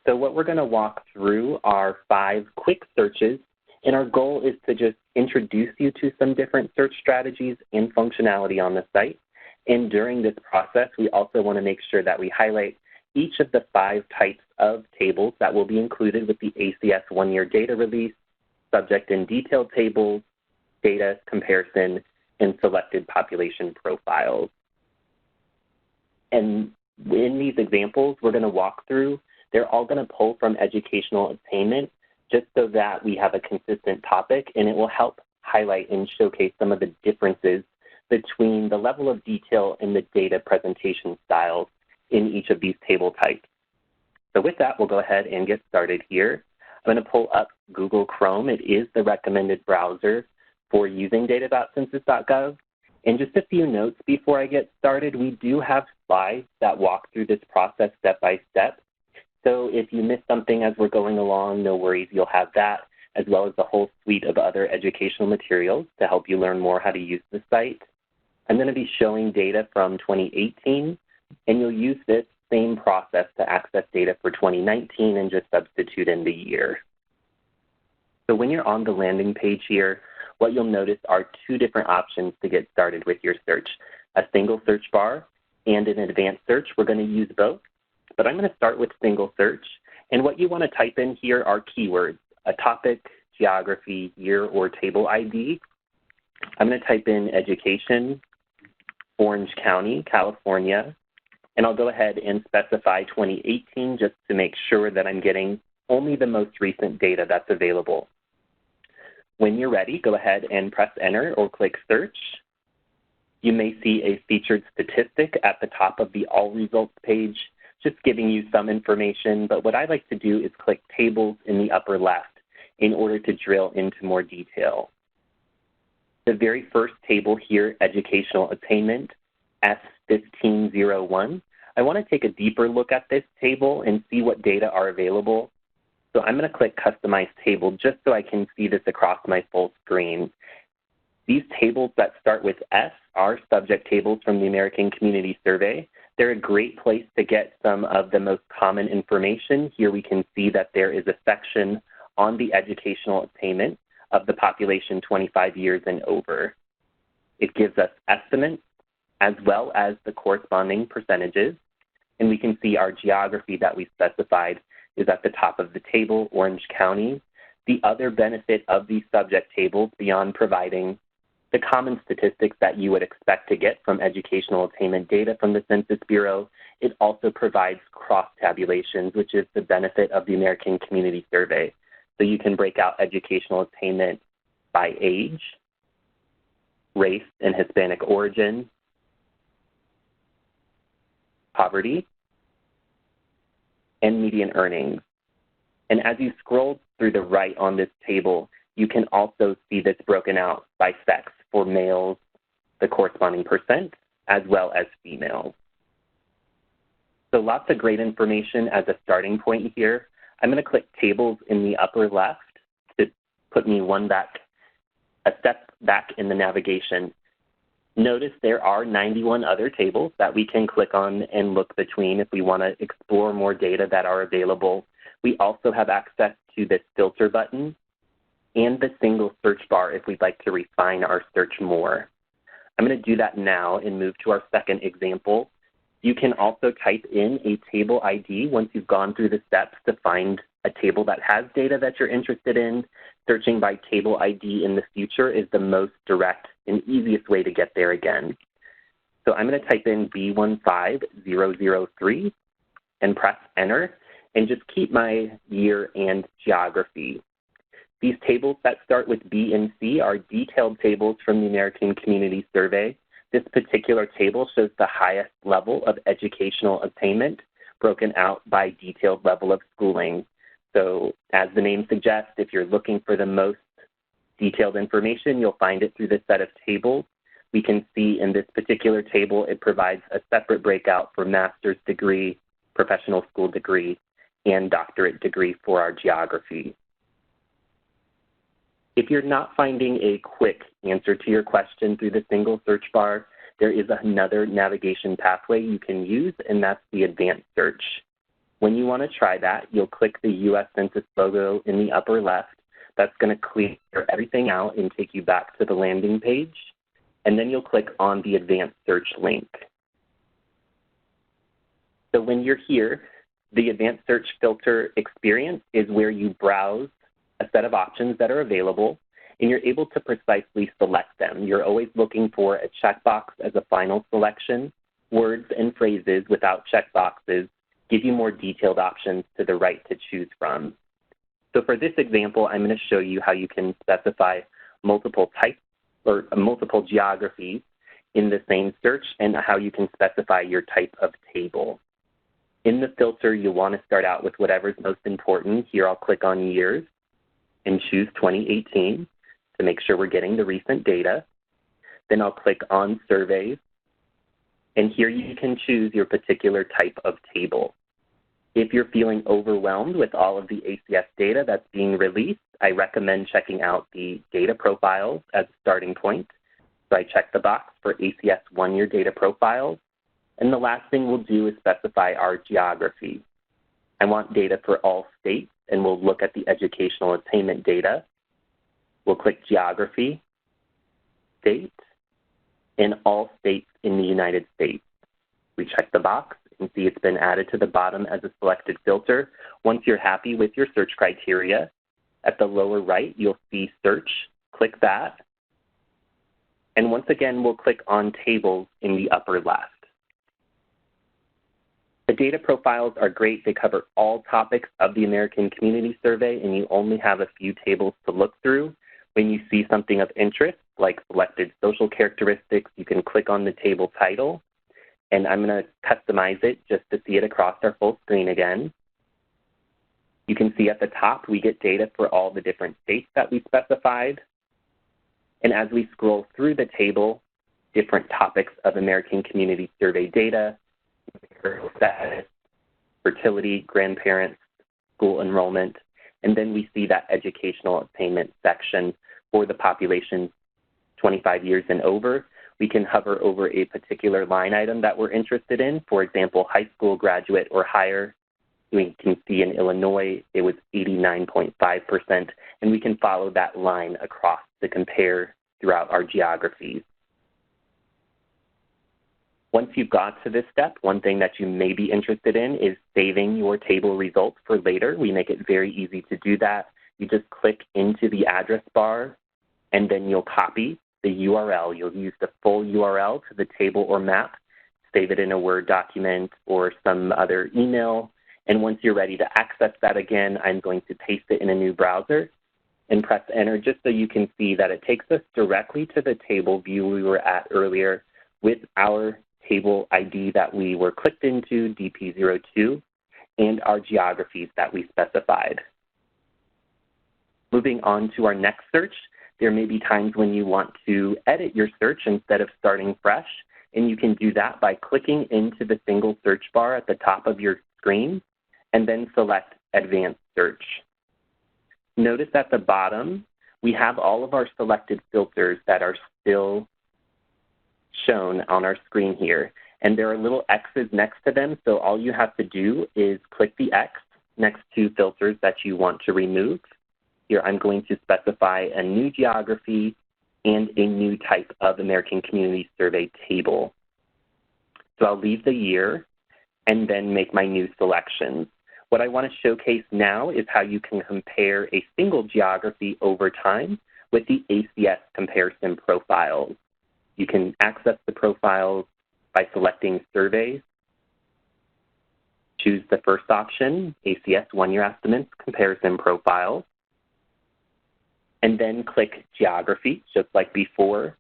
So what we're going to walk through are 5 quick searches, and our goal is to just introduce you to some different search strategies and functionality on the site. And during this process, we also want to make sure that we highlight each of the 5 types of tables that will be included with the ACS one-year data release, subject and detailed tables, data comparison, and selected population profiles. And in these examples we're going to walk through, they're all going to pull from educational attainment just so that we have a consistent topic, and it will help highlight and showcase some of the differences between the level of detail and the data presentation styles in each of these table types. So with that, we'll go ahead and get started here. I'm going to pull up Google Chrome. It is the recommended browser for using data.census.gov. And just a few notes before I get started, we do have slides that walk through this process step by step. So if you miss something as we're going along, no worries, you'll have that, as well as the whole suite of other educational materials to help you learn more how to use the site. I'm going to be showing data from 2018, and you'll use this same process to access data for 2019 and just substitute in the year. So when you're on the landing page here, what you'll notice are 2 different options to get started with your search, a single search bar and an advanced search. We're going to use both, but I'm going to start with single search. And what you want to type in here are keywords, a topic, geography, year, or table ID. I'm going to type in education, Orange County, California, and I'll go ahead and specify 2018 just to make sure that I'm getting only the most recent data that's available. When you're ready, go ahead and press enter or click search. You may see a featured statistic at the top of the all results page, just giving you some information, but what I like to do is click tables in the upper left in order to drill into more detail. The very first table here, educational attainment, S1501. I want to take a deeper look at this table and see what data are available. So I'm going to click Customize Table just so I can see this across my full screen. These tables that start with S are subject tables from the American Community Survey. They're a great place to get some of the most common information. Here we can see that there is a section on the educational attainment of the population 25 years and over. It gives us estimates as well as the corresponding percentages. And we can see our geography that we specified is at the top of the table, Orange County. The other benefit of these subject tables, beyond providing the common statistics that you would expect to get from educational attainment data from the Census Bureau, it also provides cross-tabulations, which is the benefit of the American Community Survey. So you can break out educational attainment by age, race and Hispanic origin, poverty, and median earnings. And as you scroll through the right on this table, you can also see this broken out by sex for males, the corresponding percent, as well as females. So lots of great information as a starting point here. I'm going to click Tables in the upper left to put me a step back in the navigation. Notice there are 91 other tables that we can click on and look between if we want to explore more data that are available. We also have access to this filter button and the single search bar if we'd like to refine our search more. I'm going to do that now and move to our second example. You can also type in a table ID once you've gone through the steps to find a table that has data that you're interested in. Searching by table ID in the future is the most direct and easiest way to get there again. So I'm going to type in B15003 and press enter and just keep my year and geography. These tables that start with B and C are detailed tables from the American Community Survey. This particular table shows the highest level of educational attainment broken out by detailed level of schooling. So as the name suggests, if you're looking for the most detailed information, you'll find it through this set of tables. We can see in this particular table, it provides a separate breakout for master's degree, professional school degree, and doctorate degree for our geography. If you're not finding a quick answer to your question through the single search bar, there is another navigation pathway you can use, and that's the advanced search. When you want to try that, you'll click the U.S. Census logo in the upper left, That's going to clear everything out and take you back to the landing page. And then you'll click on the Advanced Search link. So when you're here, the Advanced Search filter experience is where you browse a set of options that are available, and you're able to precisely select them. You're always looking for a checkbox as a final selection. Words and phrases without checkboxes give you more detailed options to the right to choose from. So for this example, I'm going to show you how you can specify multiple types or multiple geographies in the same search and how you can specify your type of table. In the filter, you'll want to start out with whatever's most important. Here I'll click on years and choose 2018 to make sure we're getting the recent data. Then I'll click on surveys, and here you can choose your particular type of table. If you're feeling overwhelmed with all of the ACS data that's being released, I recommend checking out the data profiles as a starting point. So I check the box for ACS one-year data profiles. And the last thing we'll do is specify our geography. I want data for all states, and we'll look at the educational attainment data. We'll click geography, state, and all states in the United States. We check the box and see it's been added to the bottom as a selected filter. Once you're happy with your search criteria, at the lower right, you'll see search. Click that. And once again, we'll click on tables in the upper left. The data profiles are great. They cover all topics of the American Community Survey, and you only have a few tables to look through. When you see something of interest, like selected social characteristics, you can click on the table title, and I'm going to customize it just to see it across our full screen again. You can see at the top we get data for all the different states that we specified. And as we scroll through the table, different topics of American Community Survey data, status, fertility, grandparents, school enrollment, and then we see that educational attainment section for the population 25 years and over. We can hover over a particular line item that we're interested in, for example, high school graduate or higher. We can see in Illinois it was 89.5%, and we can follow that line across to compare throughout our geographies. Once you've got to this step, one thing that you may be interested in is saving your table results for later. We make it very easy to do that. You just click into the address bar, and then you'll copy the URL. You'll use the full URL to the table or map, save it in a Word document or some other email, and once you're ready to access that again, I'm going to paste it in a new browser and press enter just so you can see that it takes us directly to the table view we were at earlier with our table ID that we were clicked into, DP02, and our geographies that we specified. Moving on to our next search, there may be times when you want to edit your search instead of starting fresh, and you can do that by clicking into the single search bar at the top of your screen and then select Advanced Search. Notice at the bottom, we have all of our selected filters that are still shown on our screen here, and there are little X's next to them, so all you have to do is click the X next to filters that you want to remove. Here I'm going to specify a new geography and a new type of American Community Survey table. So I'll leave the year and then make my new selections. What I want to showcase now is how you can compare a single geography over time with the ACS comparison profiles. You can access the profiles by selecting Surveys. Choose the first option, ACS one-year estimates comparison profiles. And then click Geography, just like before.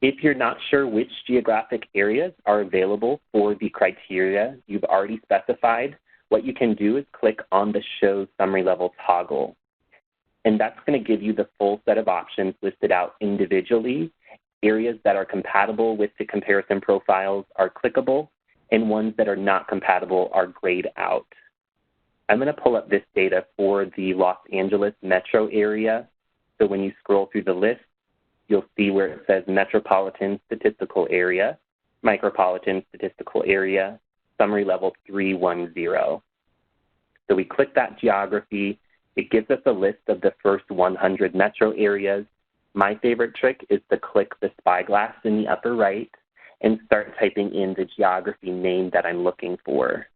If you're not sure which geographic areas are available for the criteria you've already specified, what you can do is click on the Show Summary Level toggle. And that's going to give you the full set of options listed out individually. Areas that are compatible with the comparison profiles are clickable, and ones that are not compatible are grayed out. I'm going to pull up this data for the Los Angeles metro area. So when you scroll through the list, you'll see where it says Metropolitan Statistical Area, Micropolitan Statistical Area, Summary Level 310. So we click that geography. It gives us a list of the first 100 metro areas. My favorite trick is to click the spyglass in the upper right and start typing in the geography name that I'm looking for.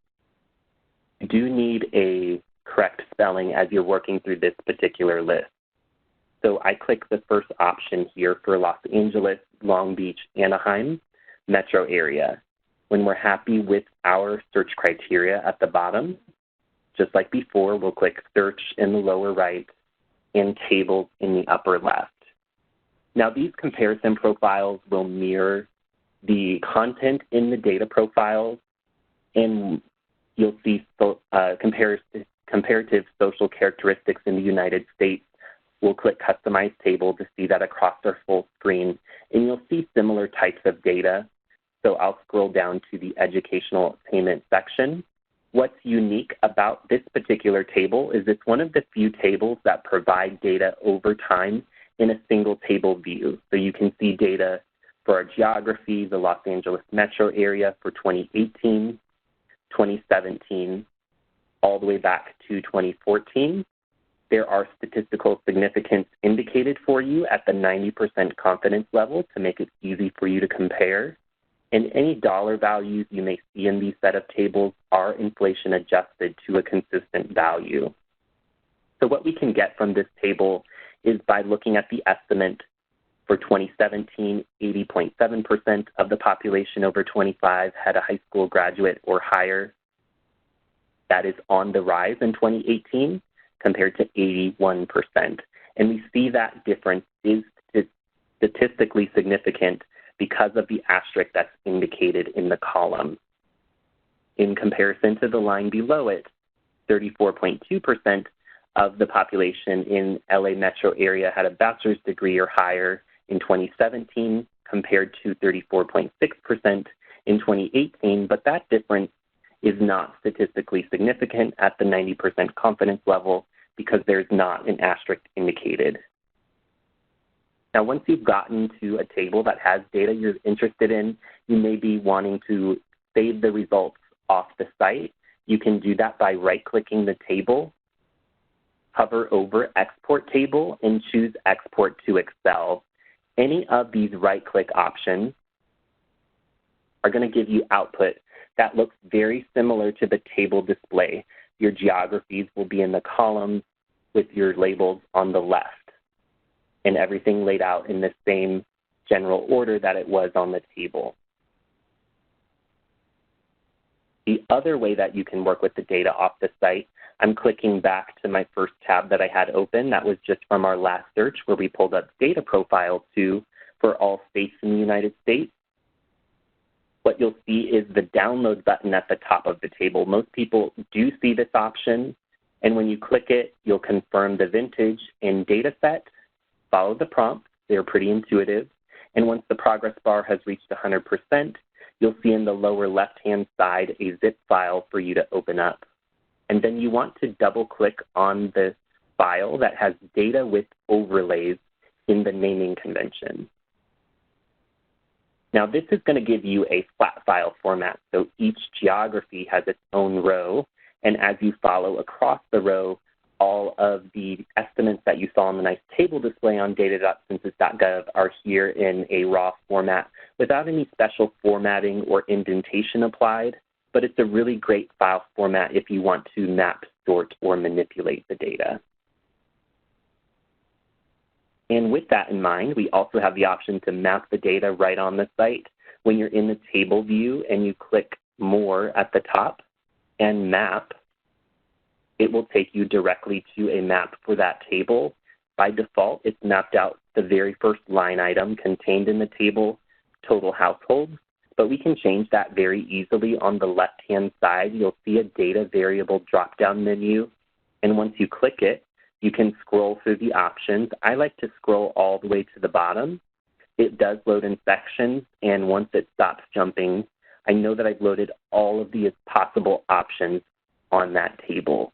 You do need a correct spelling as you're working through this particular list. So I click the first option here for Los Angeles, Long Beach, Anaheim metro area. When we're happy with our search criteria at the bottom, just like before, we'll click Search in the lower right and Tables in the upper left. Now these comparison profiles will mirror the content in the data profiles, and you'll see comparative social characteristics in the United States. We'll click Customize Table to see that across our full screen, and you'll see similar types of data. So I'll scroll down to the Educational Attainment section. What's unique about this particular table is it's one of the few tables that provide data over time in a single table view. So you can see data for our geography, the Los Angeles metro area for 2018, 2017, all the way back to 2014. There are statistical significance indicated for you at the 90% confidence level to make it easy for you to compare. And any dollar values you may see in these set of tables are inflation adjusted to a consistent value. So what we can get from this table is by looking at the estimate for 2017, 80.7% of the population over 25 had a high school graduate or higher. That is on the rise in 2018 compared to 81%. And we see that difference is statistically significant because of the asterisk that's indicated in the column. In comparison to the line below it, 34.2% of the population in LA metro area had a bachelor's degree or higher in 2017 compared to 34.6% in 2018, but that difference is not statistically significant at the 90% confidence level because there's not an asterisk indicated. Now, once you've gotten to a table that has data you're interested in, you may be wanting to save the results off the site. You can do that by right-clicking the table, hover over Export Table, and choose Export to Excel. Any of these right-click options are going to give you output that looks very similar to the table display. Your geographies will be in the columns with your labels on the left, and everything laid out in the same general order that it was on the table. The other way that you can work with the data off the site, I'm clicking back to my first tab that I had open. That was just from our last search where we pulled up data profiles for all states in the United States. What you'll see is the download button at the top of the table. Most people do see this option, and when you click it, you'll confirm the vintage and data set. Follow the prompts. They're pretty intuitive. And once the progress bar has reached 100%, you'll see in the lower left-hand side a zip file for you to open up. And then you want to double-click on the file that has data with overlays in the naming convention. Now, this is going to give you a flat file format, so each geography has its own row, and as you follow across the row, all of the estimates that you saw on the nice table display on data.census.gov are here in a raw format without any special formatting or indentation applied, but it's a really great file format if you want to map, sort, or manipulate the data. And with that in mind, we also have the option to map the data right on the site. When you're in the table view and you click More at the top and Map, it will take you directly to a map for that table. By default, it's mapped out the very first line item contained in the table, total households, but we can change that very easily. On the left-hand side, you'll see a data variable drop-down menu, and once you click it, you can scroll through the options. I like to scroll all the way to the bottom. It does load in sections, and once it stops jumping, I know that I've loaded all of the possible options on that table.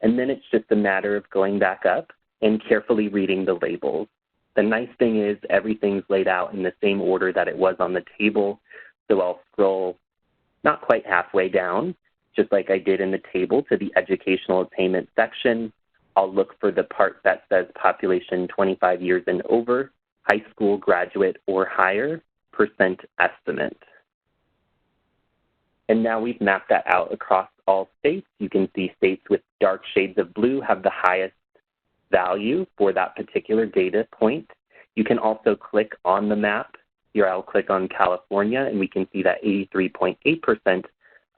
And then it's just a matter of going back up and carefully reading the labels. The nice thing is everything's laid out in the same order that it was on the table, so I'll scroll not quite halfway down, just like I did in the table, to the educational attainment section. I'll look for the part that says population 25 years and over, high school graduate or higher, percent estimate. And now we've mapped that out across all states. You can see states with dark shades of blue have the highest value for that particular data point. You can also click on the map. Here I'll click on California, and we can see that 83.8%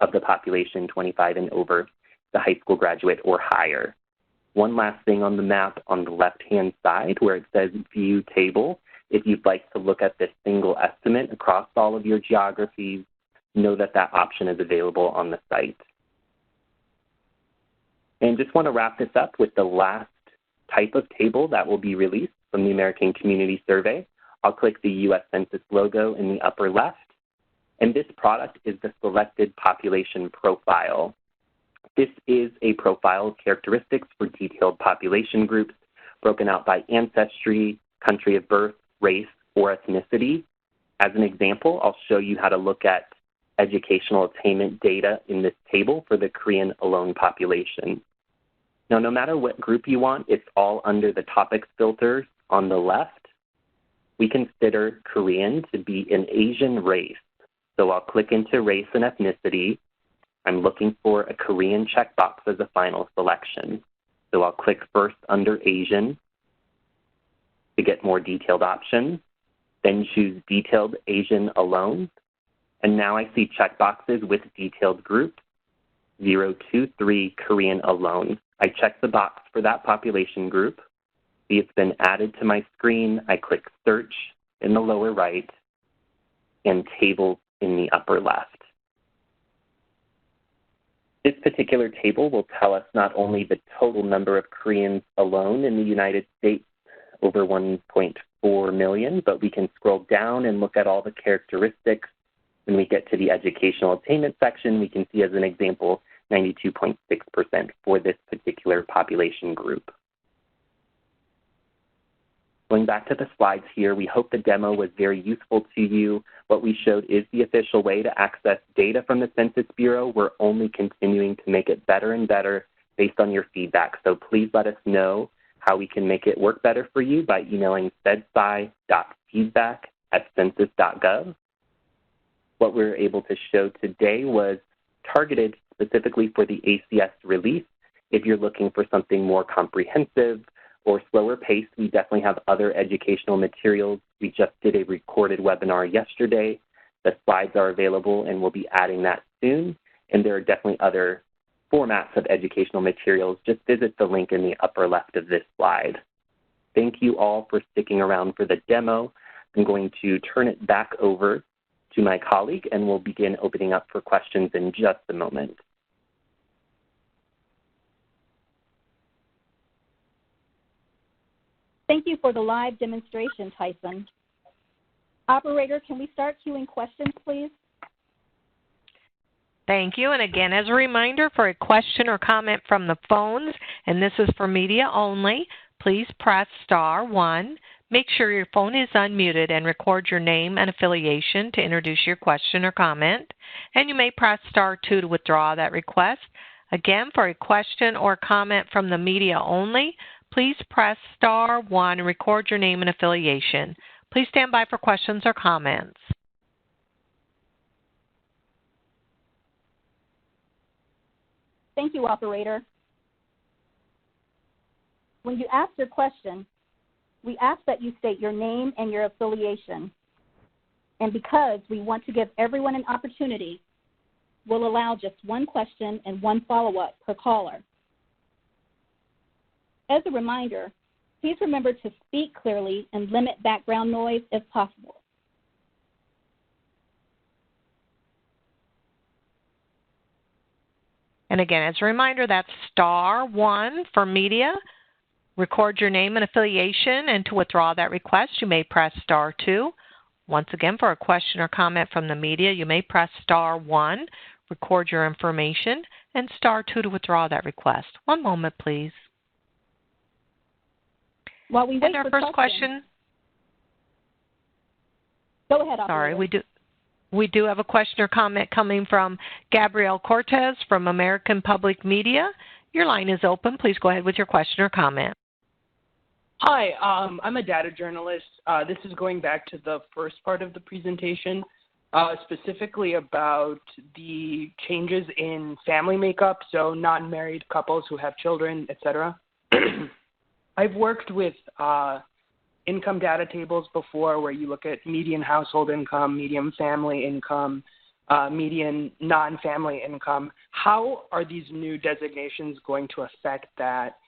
of the population 25 and over, the high school graduate or higher. One last thing on the map on the left-hand side where it says View Table, if you'd like to look at this single estimate across all of your geographies, know that that option is available on the site. And just want to wrap this up with the last type of table that will be released from the American Community Survey. I'll click the U.S. Census logo in the upper left, and this product is the Selected Population Profile. This is a profile of characteristics for detailed population groups broken out by ancestry, country of birth, race, or ethnicity. As an example, I'll show you how to look at educational attainment data in this table for the Korean alone population. Now, no matter what group you want, it's all under the topics filters on the left. We consider Korean to be an Asian race. So I'll click into race and ethnicity. I'm looking for a Korean checkbox as a final selection. So I'll click first under Asian to get more detailed options, then choose Detailed Asian Alone. And now I see checkboxes with detailed groups, 0, 2, 3, Korean alone. I check the box for that population group. See it's been added to my screen. I click Search in the lower right and Table in the upper left. This particular table will tell us not only the total number of Koreans alone in the United States, over 1.4 million, but we can scroll down and look at all the characteristics. When we get to the educational attainment section, we can see as an example 92.6% for this particular population group. Going back to the slides here, we hope the demo was very useful to you. What we showed is the official way to access data from the Census Bureau. We're only continuing to make it better and better based on your feedback. So please let us know how we can make it work better for you by emailing fedsci.feedback@census.gov. What we were able to show today was targeted specifically for the ACS release. If you're looking for something more comprehensive or slower paced, we definitely have other educational materials. We just did a recorded webinar yesterday. The slides are available, and we'll be adding that soon. And there are definitely other formats of educational materials. Just visit the link in the upper left of this slide. Thank you all for sticking around for the demo. I'm going to turn it back over to my colleague, and we'll begin opening up for questions in just a moment. Thank you for the live demonstration, Tyson. Operator, can we start queuing questions, please? Thank you. And again, as a reminder, for a question or comment from the phones, and this is for media only, please press *1. Make sure your phone is unmuted and record your name and affiliation to introduce your question or comment. And you may press *2 to withdraw that request. Again, for a question or comment from the media only, please press *1 and record your name and affiliation. Please stand by for questions or comments. Thank you, Operator. When you ask your question, we ask that you state your name and your affiliation. And because we want to give everyone an opportunity, we'll allow just one question and one follow-up per caller. As a reminder, please remember to speak clearly and limit background noise if possible. And again, as a reminder, that's *1 for media. Record your name and affiliation, and to withdraw that request, you may press *2. Once again, for a question or comment from the media, you may press *1, record your information, and *2 to withdraw that request. One moment, please. While we wait and our for first question. Go ahead, Operator. Sorry, we do have a question or comment coming from Gabrielle Cortez from American Public Media. Your line is open. Please go ahead with your question or comment. Hi, I'm a data journalist. This is going back to the first part of the presentation, specifically about the changes in family makeup, so non-married couples who have children, etc. I've worked with income data tables before where you look at median household income, median family income, median non-family income. How are these new designations going to affect that?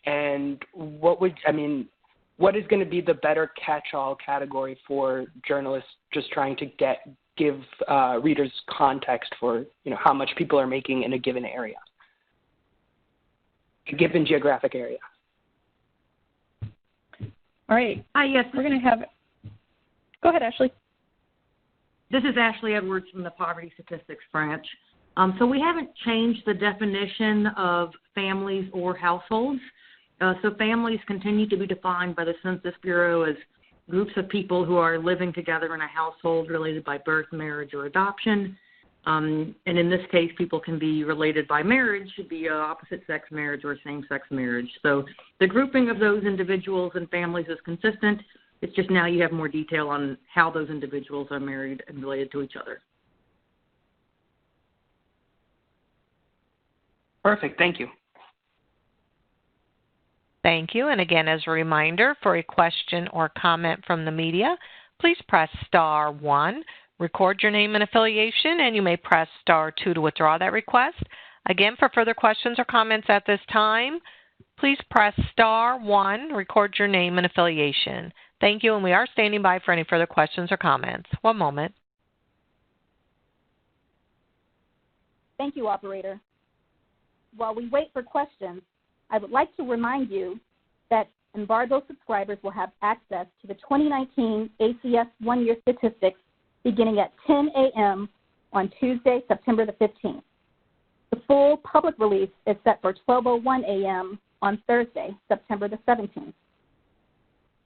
And what is going to be the better catch-all category for journalists just trying to give readers context for how much people are making in a given area, a given geographic area? All right. Yes, we're going to have. Go ahead, Ashley. This is Ashley Edwards from the Poverty Statistics Branch. So we haven't changed the definition of families or households. So families continue to be defined by the Census Bureau as groups of people who are living together in a household related by birth, marriage, or adoption. And in this case, people can be related by marriage, via opposite-sex marriage or same-sex marriage. So the grouping of those individuals and families is consistent. It's just now you have more detail on how those individuals are married and related to each other. Perfect. Thank you. Thank you. And again, as a reminder, for a question or comment from the media, please press star 1. Record your name and affiliation, and you may press star 2 to withdraw that request. Again, for further questions or comments at this time, please press star 1, record your name and affiliation. Thank you, and we are standing by for any further questions or comments. One moment. Thank you, operator. While we wait for questions, I would like to remind you that Embargo subscribers will have access to the 2019 ACS one-year statistics beginning at 10 a.m. on Tuesday, September the 15th. The full public release is set for 12:01 a.m. on Thursday, September the 17th.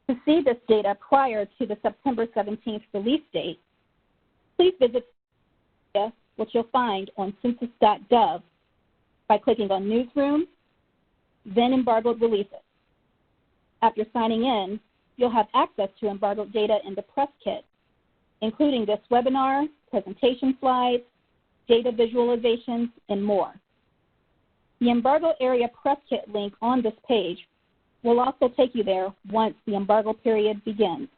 To see this data prior to the September 17th release date, please visit which you'll find on census.gov by clicking on Newsroom, then Embargoed Releases. After signing in, you'll have access to embargoed data in the press kit, including this webinar, presentation slides, data visualizations, and more. The embargo area press kit link on this page will also take you there once the embargo period begins.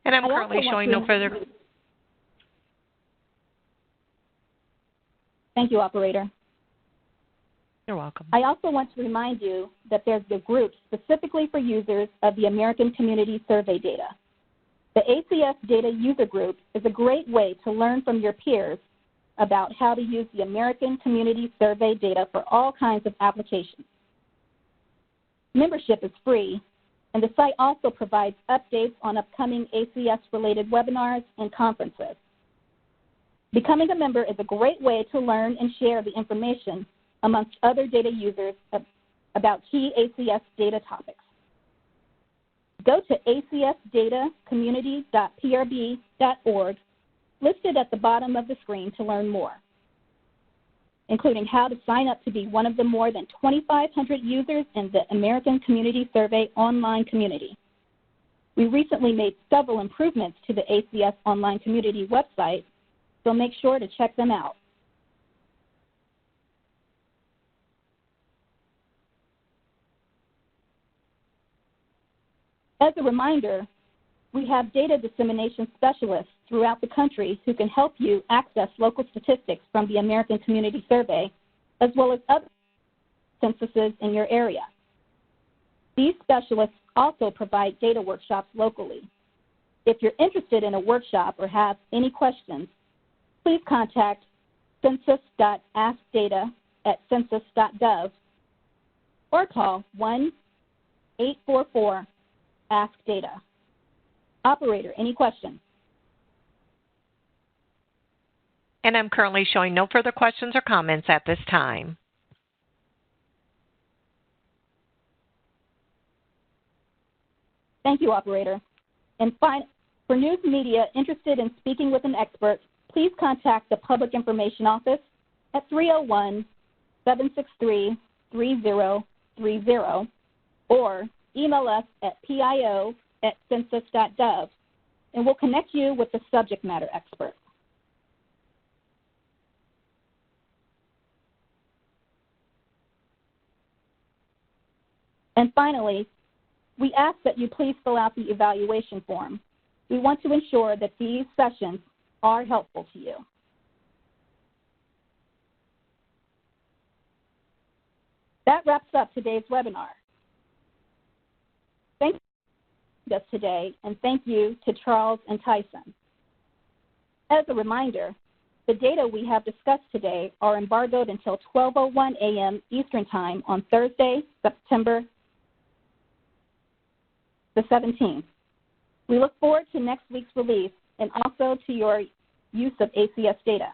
And I'm currently showing no further. Thank you, operator. You're welcome. I also want to remind you that there's a group specifically for users of the American Community Survey data. The ACS Data User Group is a great way to learn from your peers about how to use the American Community Survey data for all kinds of applications. Membership is free, and the site also provides updates on upcoming ACS-related webinars and conferences. Becoming a member is a great way to learn and share the information amongst other data users about key ACS data topics. Go to acsdatacommunity.prb.org, listed at the bottom of the screen to learn more, including how to sign up to be one of the more than 2,500 users in the American Community Survey online community. We recently made several improvements to the ACS online community website, so make sure to check them out. As a reminder, we have data dissemination specialists throughout the country who can help you access local statistics from the American Community Survey, as well as other censuses in your area. These specialists also provide data workshops locally. If you're interested in a workshop or have any questions, please contact census.askdata@census.gov or call 1-844-ASK-DATA. Operator, any questions? And I'm currently showing no further questions or comments at this time. Thank you, operator. And For news media interested in speaking with an expert, please contact the Public Information Office at 301-763-3030 or email us at pio@census.gov, and we'll connect you with the subject matter expert. And finally, we ask that you please fill out the evaluation form. We want to ensure that these sessions are helpful to you. That wraps up today's webinar. Thank you for joining us today, and thank you to Charles and Tyson. As a reminder, the data we have discussed today are embargoed until 12:01 a.m. Eastern Time on Thursday, September the 17th. We look forward to next week's release and also to your use of ACS data.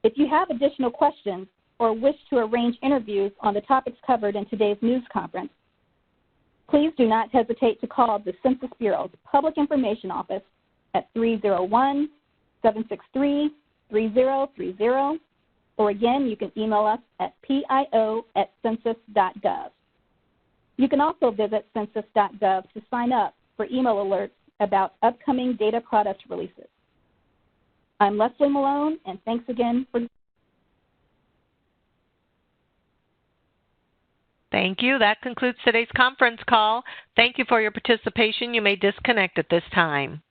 If you have additional questions or wish to arrange interviews on the topics covered in today's news conference, please do not hesitate to call the Census Bureau's Public Information Office at 301-763-3030, or again, you can email us at pio@census.gov. You can also visit census.gov to sign up for email alerts about upcoming data product releases. I'm Leslie Malone, and thanks again for... Thank you. That concludes today's conference call. Thank you for your participation. You may disconnect at this time.